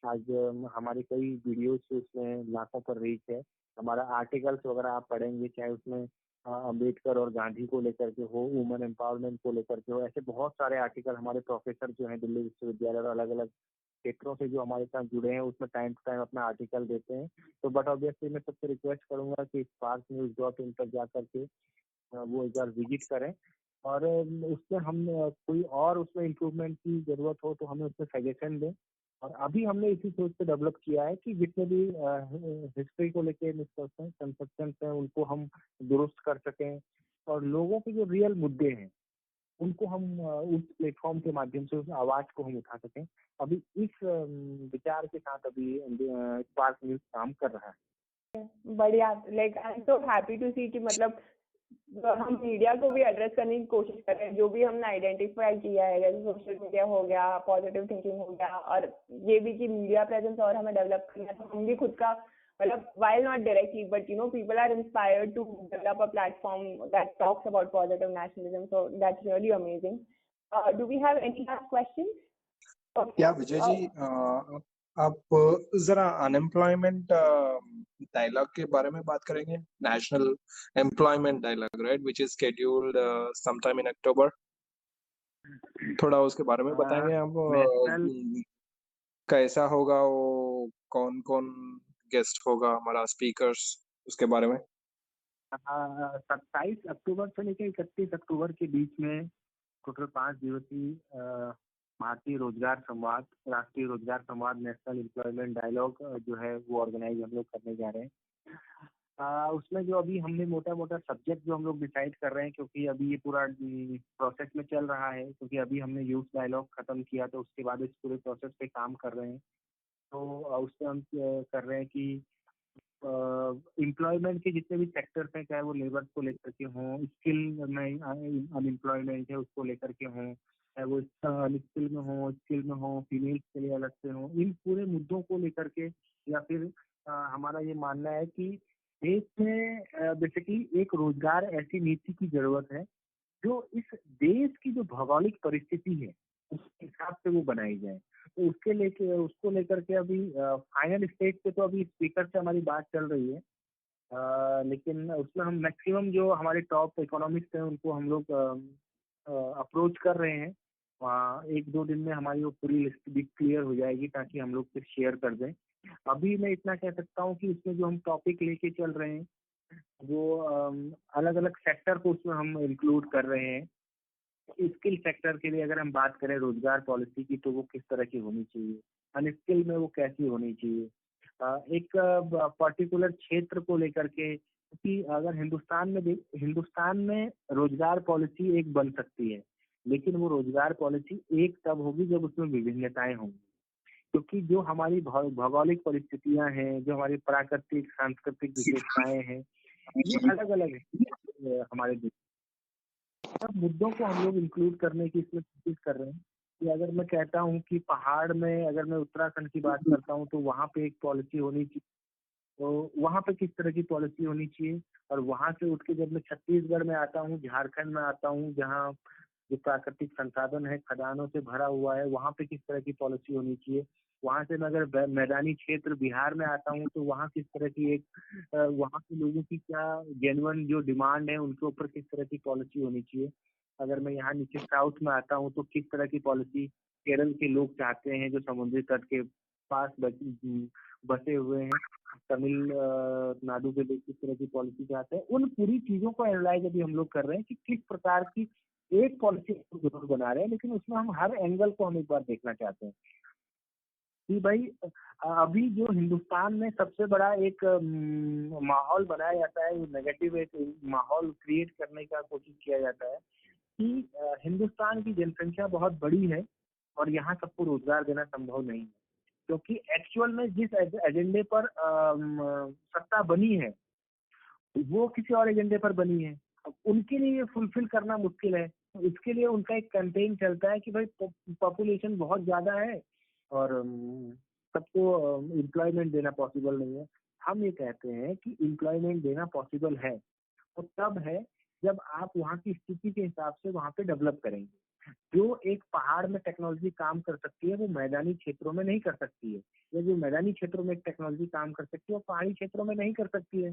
आज हमारी कई वीडियोस उसमें लाखों पर रीच है। हमारा आर्टिकल्स वगैरह आप पढ़ेंगे, चाहे उसमें अम्बेडकर और गांधी को लेकर के हो, वुमेन एम्पावरमेंट को लेकर के हो, ऐसे बहुत सारे आर्टिकल हमारे प्रोफेसर जो हैं दिल्ली विश्वविद्यालय और अलग अलग क्षेत्रों से जो हमारे साथ जुड़े हैं उसमें टाइम टू टाइम अपना आर्टिकल देते हैं। तो बट ऑब्वियसली मैं सबसे रिक्वेस्ट करूंगा कि sparknews.in पर जा करके वो एक बार विजिट करें और उसमें हम कोई और उसमें इम्प्रूवमेंट की जरूरत हो तो हमें उसमें सजेशन दें। और अभी हमने इसी सोच पे डेवलप किया है कि जितने भी हिस्ट्री को लेके मिसकंसेप्शंस हैं उनको हम दुरुस्त कर सकें और लोगों के जो रियल मुद्दे हैं उनको हम उस प्लेटफॉर्म के माध्यम से उस आवाज को हम उठा सकें। अभी इस विचार के साथ अभी स्पार्क न्यूज काम कर रहा है। बढ़िया, like I am so happy to see कि मतलब हम मीडिया को भी एड्रेस करने की कोशिश कर रहे हैं। जो भी हमने आइडेंटिफाई किया है, जैसे सोशल मीडिया हो गया, पॉजिटिव थिंकिंग हो गया, और ये भी कि मीडिया प्रेजेंस और हमें डेवलप करना है, तो हम भी खुद का मतलब while not directly but people are inspired to develop a platform that talks about positive nationalism, so that's really amazing. Do we have any last questions? क्या विजय जी आप जरा अनएम्प्लॉयमेंट डायलॉग के बारे में बात करेंगे? National employment dialogue, right, which is scheduled sometime in October. थोड़ा उसके बारे में बताएंगे आप? कैसा होगा वो, कौन कौन गेस्ट होगा हमारा स्पीकर्स, उसके बारे में? 27 अक्टूबर से लेकर 31 अक्टूबर के बीच में टोटल 5 दिवसीय भारतीय रोजगार संवाद, राष्ट्रीय रोजगार संवाद, नेशनल एम्प्लॉयमेंट डायलॉग जो है वो ऑर्गेनाइज हम लोग करने जा रहे हैं। उसमें जो अभी हमने मोटा मोटा सब्जेक्ट जो हम लोग डिसाइड कर रहे हैं, क्योंकि अभी ये पूरा प्रोसेस में चल रहा है, क्योंकि अभी हमने यूथ डायलॉग खत्म किया तो उसके बाद इस पूरे प्रोसेस पे काम कर रहे हैं। तो उसमें हम कर रहे हैं कि एम्प्लॉयमेंट के जितने भी सेक्टर्स हैं, चाहे वो लेबर को लेकर के हों, स्किल में अनएम्प्लॉयमेंट है उसको लेकर के हों, चाहे वो अनस्किल में हो, स्किल में हो, फीमेल्स के लिए अलग से हो, इन पूरे मुद्दों को लेकर के, या फिर हमारा ये मानना है कि देश में बेसिकली एक रोजगार ऐसी नीति की जरूरत है जो इस देश की जो भौगोलिक परिस्थिति है उस हिसाब से वो बनाई जाए। तो उसको लेकर के अभी फाइनल स्टेज पे तो अभी स्पीकर से हमारी बात चल रही है, लेकिन उसमें हम मैक्सिमम जो हमारे टॉप इकोनॉमिस्ट हैं उनको हम लोग अप्रोच कर रहे हैं। 1-2 दिन में हमारी वो पूरी लिस्ट भी क्लियर हो जाएगी ताकि हम लोग फिर शेयर कर दें। अभी मैं इतना कह सकता हूँ कि इसमें जो हम टॉपिक लेके चल रहे हैं वो अलग अलग सेक्टर को उसमें हम इंक्लूड कर रहे हैं। स्किल सेक्टर के लिए अगर हम बात करें रोजगार पॉलिसी की, तो वो किस तरह की होनी चाहिए, अनस्किल में वो कैसी होनी चाहिए, एक पर्टिकुलर क्षेत्र को लेकर के, क्योंकि अगर हिंदुस्तान में रोजगार पॉलिसी एक बन सकती है, लेकिन वो रोजगार पॉलिसी एक तब होगी जब उसमें विभिन्नताएं होंगी, क्योंकि जो हमारी भौगोलिक परिस्थितियां हैं, जो हमारी प्राकृतिक सांस्कृतिक विशेषताएं हैं, ये अलग अलग है हमारे देश। सब मुद्दों को हम लोग इंक्लूड करने की इसमें कोशिश कर रहे हैं कि अगर मैं कहता हूँ कि पहाड़ में, अगर मैं उत्तराखंड की बात करता हूँ तो वहाँ पे एक पॉलिसी होनी चाहिए, तो वहाँ पे किस तरह की पॉलिसी होनी चाहिए, और वहाँ से उठ के जब मैं छत्तीसगढ़ में आता हूँ, झारखंड में आता हूँ, जहाँ जो प्राकृतिक संसाधन है खदानों से भरा हुआ है, वहाँ पे किस तरह की पॉलिसी होनी चाहिए। वहाँ से मैं अगर मैदानी क्षेत्र बिहार में आता हूँ तो वहाँ किस तरह की एक वहाँ के लोगों की क्या जेन्युइन जो डिमांड है उनके ऊपर किस तरह की पॉलिसी होनी चाहिए। अगर मैं यहाँ नीचे साउथ में आता हूँ तो किस तरह की पॉलिसी केरल के लोग चाहते हैं जो समुद्री तट के पास बसे हुए हैं, तमिलनाडु के लोग किस तरह की पॉलिसी चाहते हैं। उन पूरी चीजों को एनालाइज अभी हम लोग कर रहे हैं कि किस प्रकार की एक पॉलिसी जरूर बना रहे हैं, लेकिन उसमें हम हर एंगल को हम एक बार देखना चाहते हैं कि भाई अभी जो हिंदुस्तान में सबसे बड़ा एक माहौल बनाया जाता है, नेगेटिव एक माहौल क्रिएट करने का कोशिश किया जाता है कि हिंदुस्तान की जनसंख्या बहुत बड़ी है और यहाँ सबको रोजगार देना संभव नहीं है, क्योंकि एक्चुअल में जिस एजेंडे पर सत्ता बनी है वो किसी और एजेंडे पर बनी है। अब उनके लिए ये फुलफिल करना मुश्किल है, तो इसके लिए उनका एक कैंपेन चलता है कि भाई पॉपुलेशन बहुत ज्यादा है और सबको एम्प्लॉयमेंट देना पॉसिबल नहीं है। हम ये कहते हैं कि एम्प्लॉयमेंट देना पॉसिबल है तो तब है जब आप वहाँ की स्थिति के हिसाब से वहाँ पे डेवलप करेंगे। जो एक पहाड़ में टेक्नोलॉजी काम कर सकती है वो मैदानी क्षेत्रों में नहीं कर सकती है, या जो मैदानी क्षेत्रों में टेक्नोलॉजी काम कर सकती है वो पहाड़ी क्षेत्रों में नहीं कर सकती है।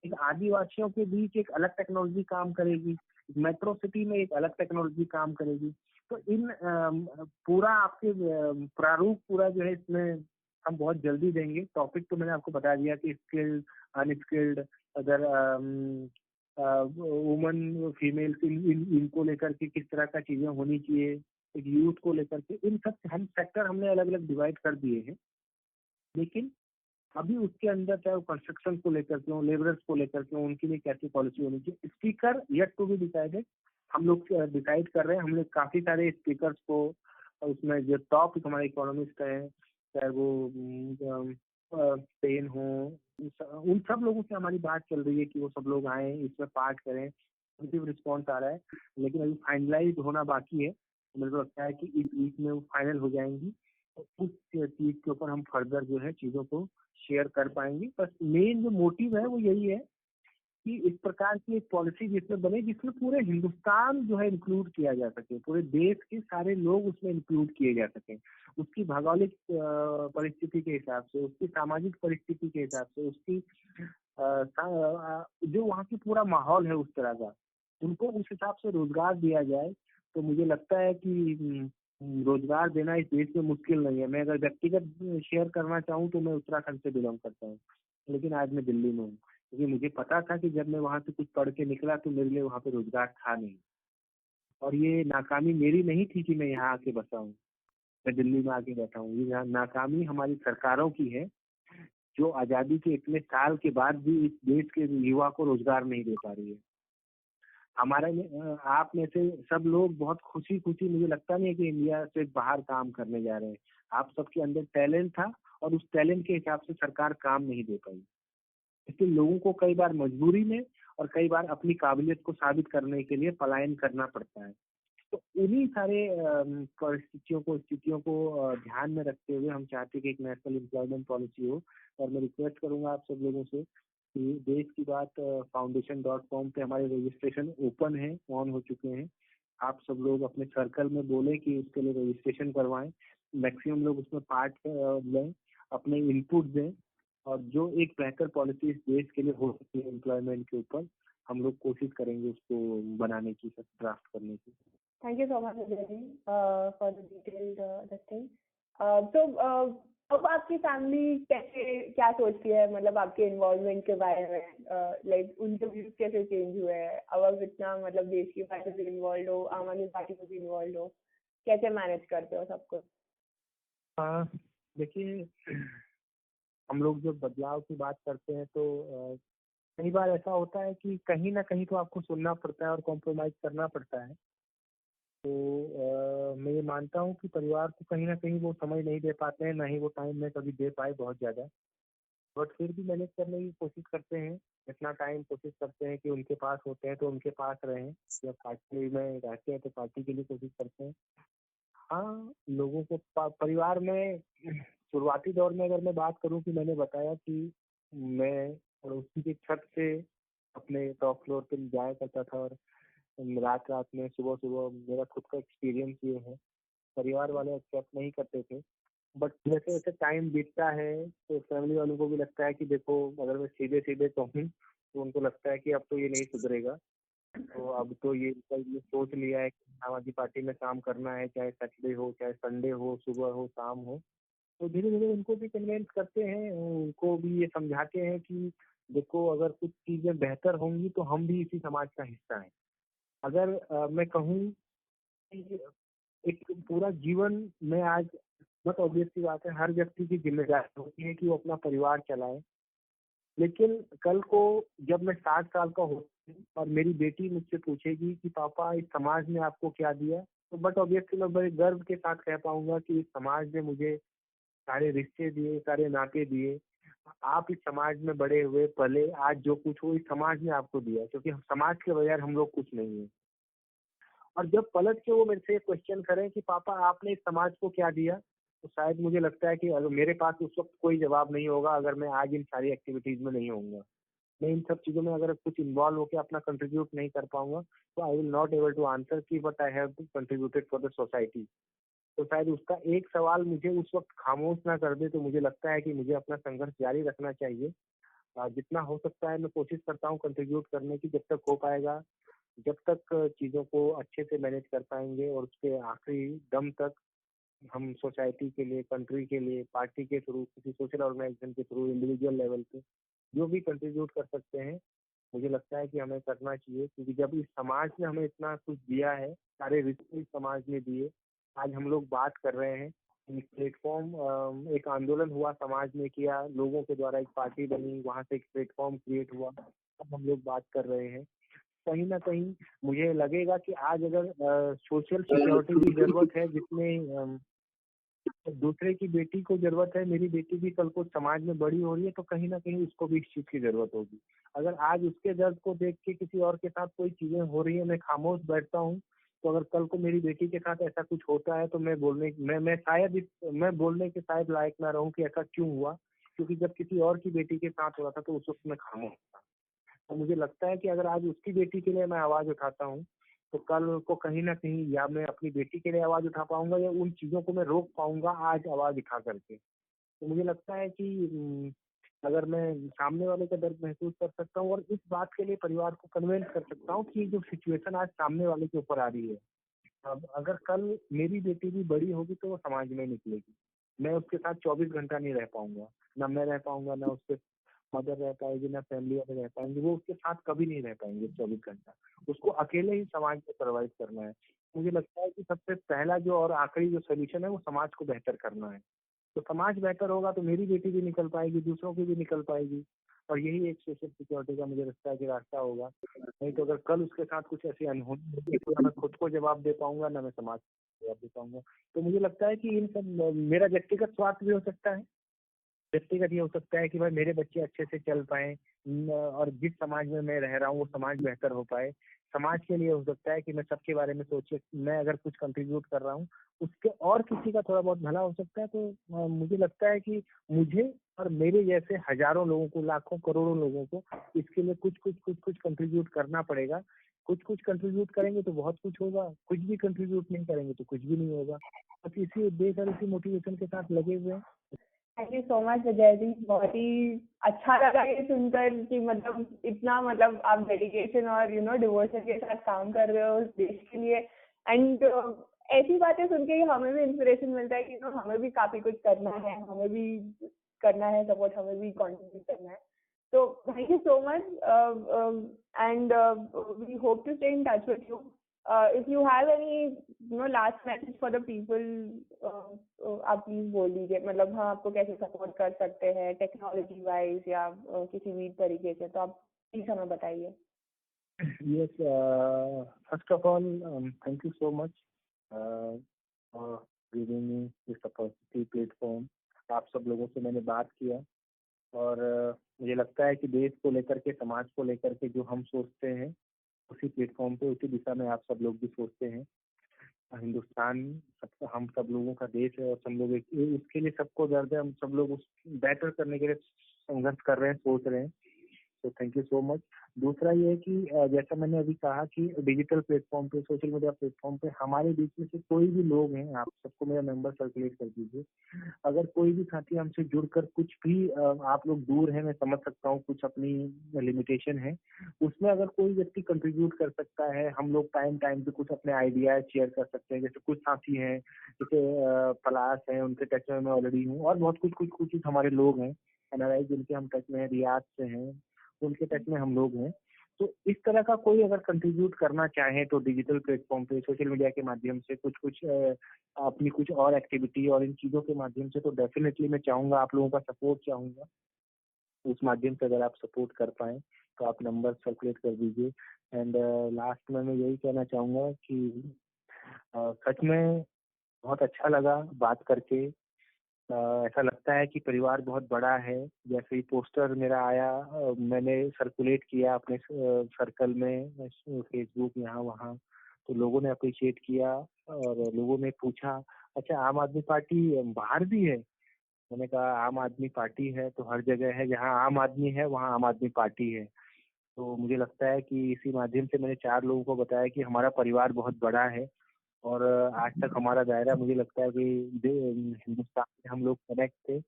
एक आदिवासियों के बीच एक अलग टेक्नोलॉजी काम करेगी, मेट्रो सिटी में एक अलग टेक्नोलॉजी काम करेगी। तो इन पूरा आपके प्रारूप पूरा जो है इसमें हम बहुत जल्दी देंगे। टॉपिक तो मैंने आपको बता दिया कि स्किल्ड, अनस्किल्ड, अगर वुमन फीमेल्स इनको लेकर के किस तरह का चीजें होनी चाहिए, एक यूथ को लेकर के, इन सब हम सेक्टर हमने अलग अलग डिवाइड कर दिए हैं। लेकिन अभी उसके अंदर चाहे वो कंस्ट्रक्शन को लेकर के हो, लेबरर्स को लेकर के हो, उनके लिए कैसी पॉलिसी होनी चाहिए, speaker yet to be decided. हम लोग डिसाइड कर रहे हैं। हम लोग काफी सारे स्पीकर्स को उसमें जो टॉप हमारे इकोनॉमिस्ट हैं, चाहे वो पेन हो, उन सब लोगों से हमारी बात चल रही है कि वो सब लोग आए इसमें पार्ट करें। पॉजिटिव रिस्पॉन्स आ रहा है, लेकिन अभी फाइनलाइज होना बाकी है। तो मेरे को लगता है कि इस वीक में वो फाइनल हो जाएंगी, तो उस चीज के ऊपर हम फर्दर जो है चीजों को शेयर कर पाएंगे। बस मेन जो मोटिव है वो यही है कि इस प्रकार की एक पॉलिसी जिसमें बने जिसमें पूरे हिंदुस्तान जो है इंक्लूड किया जा सके, पूरे देश के सारे लोग उसमें इंक्लूड किए जा सके, उसकी भौगोलिक परिस्थिति के हिसाब से, उसकी सामाजिक परिस्थिति के हिसाब से, उसकी जो वहाँ की पूरा माहौल है उस तरह का, उनको उस हिसाब से रोजगार दिया जाए। तो मुझे लगता है कि रोजगार देना इस देश में मुश्किल नहीं है। मैं अगर व्यक्तिगत शेयर करना चाहूँ तो मैं उत्तराखंड से बिलोंग करता हूँ, लेकिन आज मैं दिल्ली में हूँ, क्योंकि मुझे पता था कि जब मैं वहां से कुछ पढ़ के निकला तो मेरे लिए वहां पे रोजगार था नहीं। और ये नाकामी मेरी नहीं थी कि मैं यहाँ आके बसा हूँ, मैं दिल्ली में आके बैठा हूँ। ये नाकामी हमारी सरकारों की है जो आजादी के इतने साल के बाद भी इस देश के युवा को रोजगार नहीं दे पा रही है। हमारे में आप में से सब लोग बहुत खुशी खुशी, मुझे लगता नहीं है कि इंडिया से बाहर काम करने जा रहे हैं। आप सबके अंदर टैलेंट था और उस टैलेंट के हिसाब से सरकार काम नहीं दे पाई, इसलिए लोगों को कई बार मजबूरी में और कई बार अपनी काबिलियत को साबित करने के लिए पलायन करना पड़ता है। तो उन्हीं सारे स्थितियों को ध्यान में रखते हुए हम चाहते हैं कि एक नेशनल एम्प्लॉयमेंट पॉलिसी हो। और मैं रिक्वेस्ट करूंगा आप सब लोगों से कि देश की बात foundation.com पे हमारे रजिस्ट्रेशन ओपन है, ऑन हो चुके हैं। आप सब लोग अपने सर्कल में बोले कि उसके लिए रजिस्ट्रेशन करवाएं, मैक्सिमम लोग उसमें पार्ट लें, अपने इनपुट दें, और जो एक बेहतर पॉलिसी इस देश के लिए हो सकती है एम्प्लॉयमेंट के ऊपर, हम लोग कोशिश करेंगे उसको बनाने की, ड्राफ्ट करने की। Thank you so much, Vijay, for the detailed this thing. तो अब आपकी फैमिली कैसे क्या सोचती है, मतलब आपके इन्वॉल्वमेंट के बारे में, लाइक उनके व्यूज कैसे चेंज हुए हैं? अब आप इतना मतलब देश की पार्टी में इन्वॉल्व हो, आम आदमी पार्टी में भी इन्वॉल्व हो, कैसे मैनेज करते हो सब कुछ? देखिए, हम लोग जब बदलाव की बात करते हैं तो कई बार ऐसा होता है कि कहीं ना कहीं तो आपको सुनना पड़ता है और कॉम्प्रोमाइज करना पड़ता है। तो मैं ये मानता हूँ कि परिवार को कहीं ना कहीं वो समय नहीं दे पाते हैं, ना ही वो टाइम में कभी दे पाए बहुत ज़्यादा, बट फिर भी मैनेज करने की कोशिश करते हैं। इतना टाइम कोशिश करते हैं कि उनके पास होते हैं तो उनके पास रहें, जब पार्टी में रहते हैं तो पार्टी के लिए कोशिश करते हैं। हाँ, लोगों को परिवार में शुरुआती दौर में अगर मैं बात करूं कि मैंने बताया कि मैं और उसी की छत से अपने टॉप फ्लोर पे जाया करता था, और रात रात में सुबह सुबह मेरा खुद का एक्सपीरियंस ये है। परिवार वाले एक्सेप्ट नहीं करते थे, बट जैसे जैसे टाइम बीतता है तो फैमिली वालों को भी लगता है कि देखो अगर मैं सीधे सीधे कहूँ तो उनको लगता है कि अब तो ये नहीं सुधरेगा, तो अब तो ये सोच लिया है कि आम आदमी पार्टी में काम करना है, चाहे सैटरडे हो चाहे संडे हो, सुबह हो शाम हो। तो धीरे धीरे उनको भी कन्विंस करते हैं, उनको भी ये समझाते हैं कि देखो अगर कुछ चीजें बेहतर होंगी तो हम भी इसी समाज का हिस्सा हैं। अगर मैं कहूँ कि एक पूरा जीवन में आज बहुत ऑब्वियस सी बात है, हर व्यक्ति की जिम्मेदारी होती है कि वो अपना परिवार चलाए, लेकिन कल को जब मैं 60 साल का हो और मेरी बेटी मुझसे पूछेगी कि पापा इस समाज ने आपको क्या दिया, तो बट ऑब्वियसली मैं बड़े गर्व के साथ कह पाऊंगा कि इस समाज ने मुझे सारे रिश्ते दिए, सारे नाते दिए। आप इस समाज में बड़े हुए पले, आज जो कुछ हो इस समाज ने आपको दिया, क्योंकि समाज के बगैर हम लोग कुछ नहीं है। और जब पलट के वो मेरे से क्वेश्चन करें कि पापा आपने इस समाज को क्या दिया, तो शायद मुझे लगता है कि अगर मेरे पास उस वक्त कोई जवाब नहीं होगा, अगर मैं आज इन सारी एक्टिविटीज में नहीं होऊंगा, मैं इन सब चीजों में अगर कुछ इन्वॉल्व होकर अपना कंट्रीब्यूट नहीं कर पाऊंगा, तो I will not able to answer कि but I have contributed for the society. तो शायद उसका एक सवाल मुझे उस वक्त खामोश ना कर दे, तो मुझे लगता है कि मुझे अपना संघर्ष जारी रखना चाहिए। जितना हो सकता है मैं कोशिश करता हूँ कंट्रीब्यूट करने की, जब तक हो पाएगा, जब तक चीज़ों को अच्छे से मैनेज कर पाएंगे और उसके आखिरी दम तक हम सोसाइटी के लिए, कंट्री के लिए, पार्टी के थ्रू, किसी सोशल ऑर्गेनाइजेशन के थ्रू, इंडिविजुअल लेवल पे जो भी कंट्रीब्यूट कर सकते हैं, मुझे लगता है कि हमें करना चाहिए। क्योंकि जब इस समाज ने हमें इतना कुछ दिया है, सारे रिश्ते इस समाज ने दिए, आज हम लोग बात कर रहे हैं, एक प्लेटफॉर्म, एक आंदोलन हुआ, समाज ने किया, लोगों के द्वारा एक पार्टी बनी, वहां से एक प्लेटफॉर्म क्रिएट हुआ, अब हम लोग बात कर रहे हैं। कहीं ना कहीं मुझे लगेगा कि आज अगर सोशल सिक्योरिटी की जरूरत है, जितने दूसरे की बेटी को जरूरत है, मेरी बेटी भी कल को समाज में बड़ी हो रही है, तो कहीं ना कहीं उसको भी इस चीज की जरूरत होगी। अगर आज उसके दर्द को देख के किसी और के साथ कोई चीजें हो रही है, मैं खामोश बैठता हूँ, तो अगर कल को मेरी बेटी के साथ ऐसा कुछ होता है, तो मैं बोलने के शायद लायक ना रहूं कि ऐसा क्यों हुआ, क्योंकि जब किसी और की बेटी के साथ हो रहा था तो उस वक्त मैं खामोश था। तो मुझे लगता है कि अगर आज उसकी बेटी के लिए मैं आवाज उठाता हूँ, तो कल को कहीं ना कहीं या मैं अपनी बेटी के लिए आवाज उठा पाऊंगा, या उन चीजों को मैं रोक पाऊंगा आज आवाज उठा करके। तो मुझे लगता है कि अगर मैं सामने वाले का दर्द महसूस कर सकता हूँ और इस बात के लिए परिवार को कन्विंस कर सकता हूँ कि जो सिचुएशन आज सामने वाले के ऊपर आ रही है, अब अगर कल मेरी बेटी भी बड़ी होगी तो वो समाज में निकलेगी, मैं उसके साथ 24 घंटा नहीं रह पाऊंगा, ना मैं रह पाऊंगा, ना उसके मदर रह पाएगी, ना फैमिली वाले रह पाएंगे, वो उसके साथ कभी नहीं रह पाएंगे 24 घंटा। उसको अकेले ही समाज में सर्वाइव करना है। मुझे लगता है कि सबसे पहला जो और आखिरी जो सोल्यूशन है वो समाज को बेहतर करना है। तो समाज बेहतर होगा तो मेरी बेटी भी निकल पाएगी, दूसरों की भी निकल पाएगी, और यही एक सोशल सिक्योरिटी का मुझे लगता है कि रास्ता होगा। नहीं तो अगर कल उसके साथ कुछ ऐसी अनहोनी होगी तो ना मैं खुद को जवाब दे पाऊंगा, ना मैं समाज को जवाब दे पाऊंगा। तो मुझे लगता है कि इन सब मेरा व्यक्तिगत स्वार्थ भी हो सकता है, व्यक्तिगत ये हो सकता है कि भाई मेरे बच्चे अच्छे से चल पाए, और जिस समाज में मैं रह रहा हूँ वो समाज बेहतर हो पाए। समाज के लिए हो सकता है कि मैं सबके बारे में सोचे, मैं अगर कुछ कंट्रीब्यूट कर रहा हूँ उसके और किसी का थोड़ा बहुत भला हो सकता है। तो मुझे लगता है कि मुझे और मेरे जैसे हजारों लोगों को, लाखों करोड़ों लोगों को इसके लिए कुछ कंट्रीब्यूट करना पड़ेगा। कुछ कंट्रीब्यूट करेंगे तो बहुत कुछ होगा, कुछ भी कंट्रीब्यूट नहीं करेंगे तो कुछ भी नहीं होगा। बस इसी उद्देश्य और इसी मोटिवेशन के साथ लगे हुए हैं। Thank you so much Vijay जी, बहुत ही अच्छा लगा ये सुनकर कि मतलब इतना मतलब आप डेडिकेशन और डिवोशन के साथ काम कर रहे हो उस देश के लिए। एंड ऐसी बातें सुन के हमें भी इंस्पिरेशन मिलता है कि हमें भी काफी कुछ करना है, हमें भी करना है सपोर्ट, हमें भी कंट्रीब्यूट करना है। तो thank you so much and we hope to stay in touch with you. If you have any last message for the people, आप प्लीज बोल दीजिए, मतलब हम आपको कैसे सपोर्ट कर सकते हैं टेक्नोलॉजी वाइज या किसी भी तरीके से, तो आप प्लीज हमें बताइए। Yes, first of all, thank you so much for giving me this opportunity platform. आप सब लोगों से मैंने बात किया, और मुझे लगता है कि देश को लेकर के, समाज को लेकर के जो हम सोचते हैं उसी प्लेटफॉर्म पे, उसी दिशा में आप सब लोग भी सोचते हैं। हिंदुस्तान हम सब लोगों का देश है, और सब लोग उसके लिए सबको दर्द है, हम सब लोग उस बेटर करने के लिए संघर्ष कर रहे हैं, सोच रहे हैं। तो थैंक यू सो मच। दूसरा ये है कि जैसा मैंने अभी कहा कि डिजिटल प्लेटफॉर्म पे, सोशल मीडिया प्लेटफॉर्म पे हमारे बीच में से कोई भी लोग हैं, आप सबको मेरा नंबर सर्कुलेट कर दीजिए। अगर कोई भी साथी हमसे जुड़कर कुछ भी आप लोग दूर हैं, मैं समझ सकता हूँ कुछ अपनी लिमिटेशन है, उसमें अगर कोई व्यक्ति कंट्रीब्यूट कर सकता है, हम लोग टाइम टाइम पे कुछ अपने आइडियाज शेयर कर सकते हैं। जैसे कुछ साथी हैं, जैसे पलाश हैं, उनके टच में मैं ऑलरेडी हूँ, और बहुत कुछ हमारे लोग हैं एनआरआई जिनके हम टच में हैं, रियाद से हैं, उनके टच में हम लोग हैं। तो इस तरह का कोई अगर कंट्रीब्यूट करना चाहे तो डिजिटल प्लेटफॉर्म पे, सोशल मीडिया के माध्यम से कुछ अपनी कुछ और एक्टिविटी और इन चीज़ों के माध्यम से, तो डेफिनेटली मैं चाहूँगा, आप लोगों का सपोर्ट चाहूँगा। उस माध्यम से अगर आप सपोर्ट कर पाएँ तो आप नंबर सर्कुलेट कर दीजिए। एंड लास्ट में मैं यही कहना चाहूँगा कि सच में बहुत अच्छा लगा बात करके। ऐसा लगता है कि परिवार बहुत बड़ा है। जैसे ही पोस्टर मेरा आया, मैंने सर्कुलेट किया अपने सर्कल में, फेसबुक यहाँ वहाँ, तो लोगों ने अप्रिशिएट किया और लोगों ने पूछा, अच्छा आम आदमी पार्टी बाहर भी है? मैंने कहा आम आदमी पार्टी है तो हर जगह है, जहाँ आम आदमी है वहाँ आम आदमी पार्टी है। तो मुझे लगता है कि इसी माध्यम से मैंने 4 लोगों को बताया कि हमारा परिवार बहुत बड़ा है और आज तक हमारा दायरा, मुझे लगता है कि हिंदुस्तान में हम लोग कनेक्ट थे।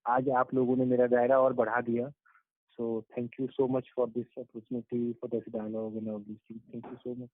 आज आप लोगों ने मेरा दायरा और बढ़ा दिया। So thank you so much for this opportunity, for this dialogue and all this things. Thank you so much.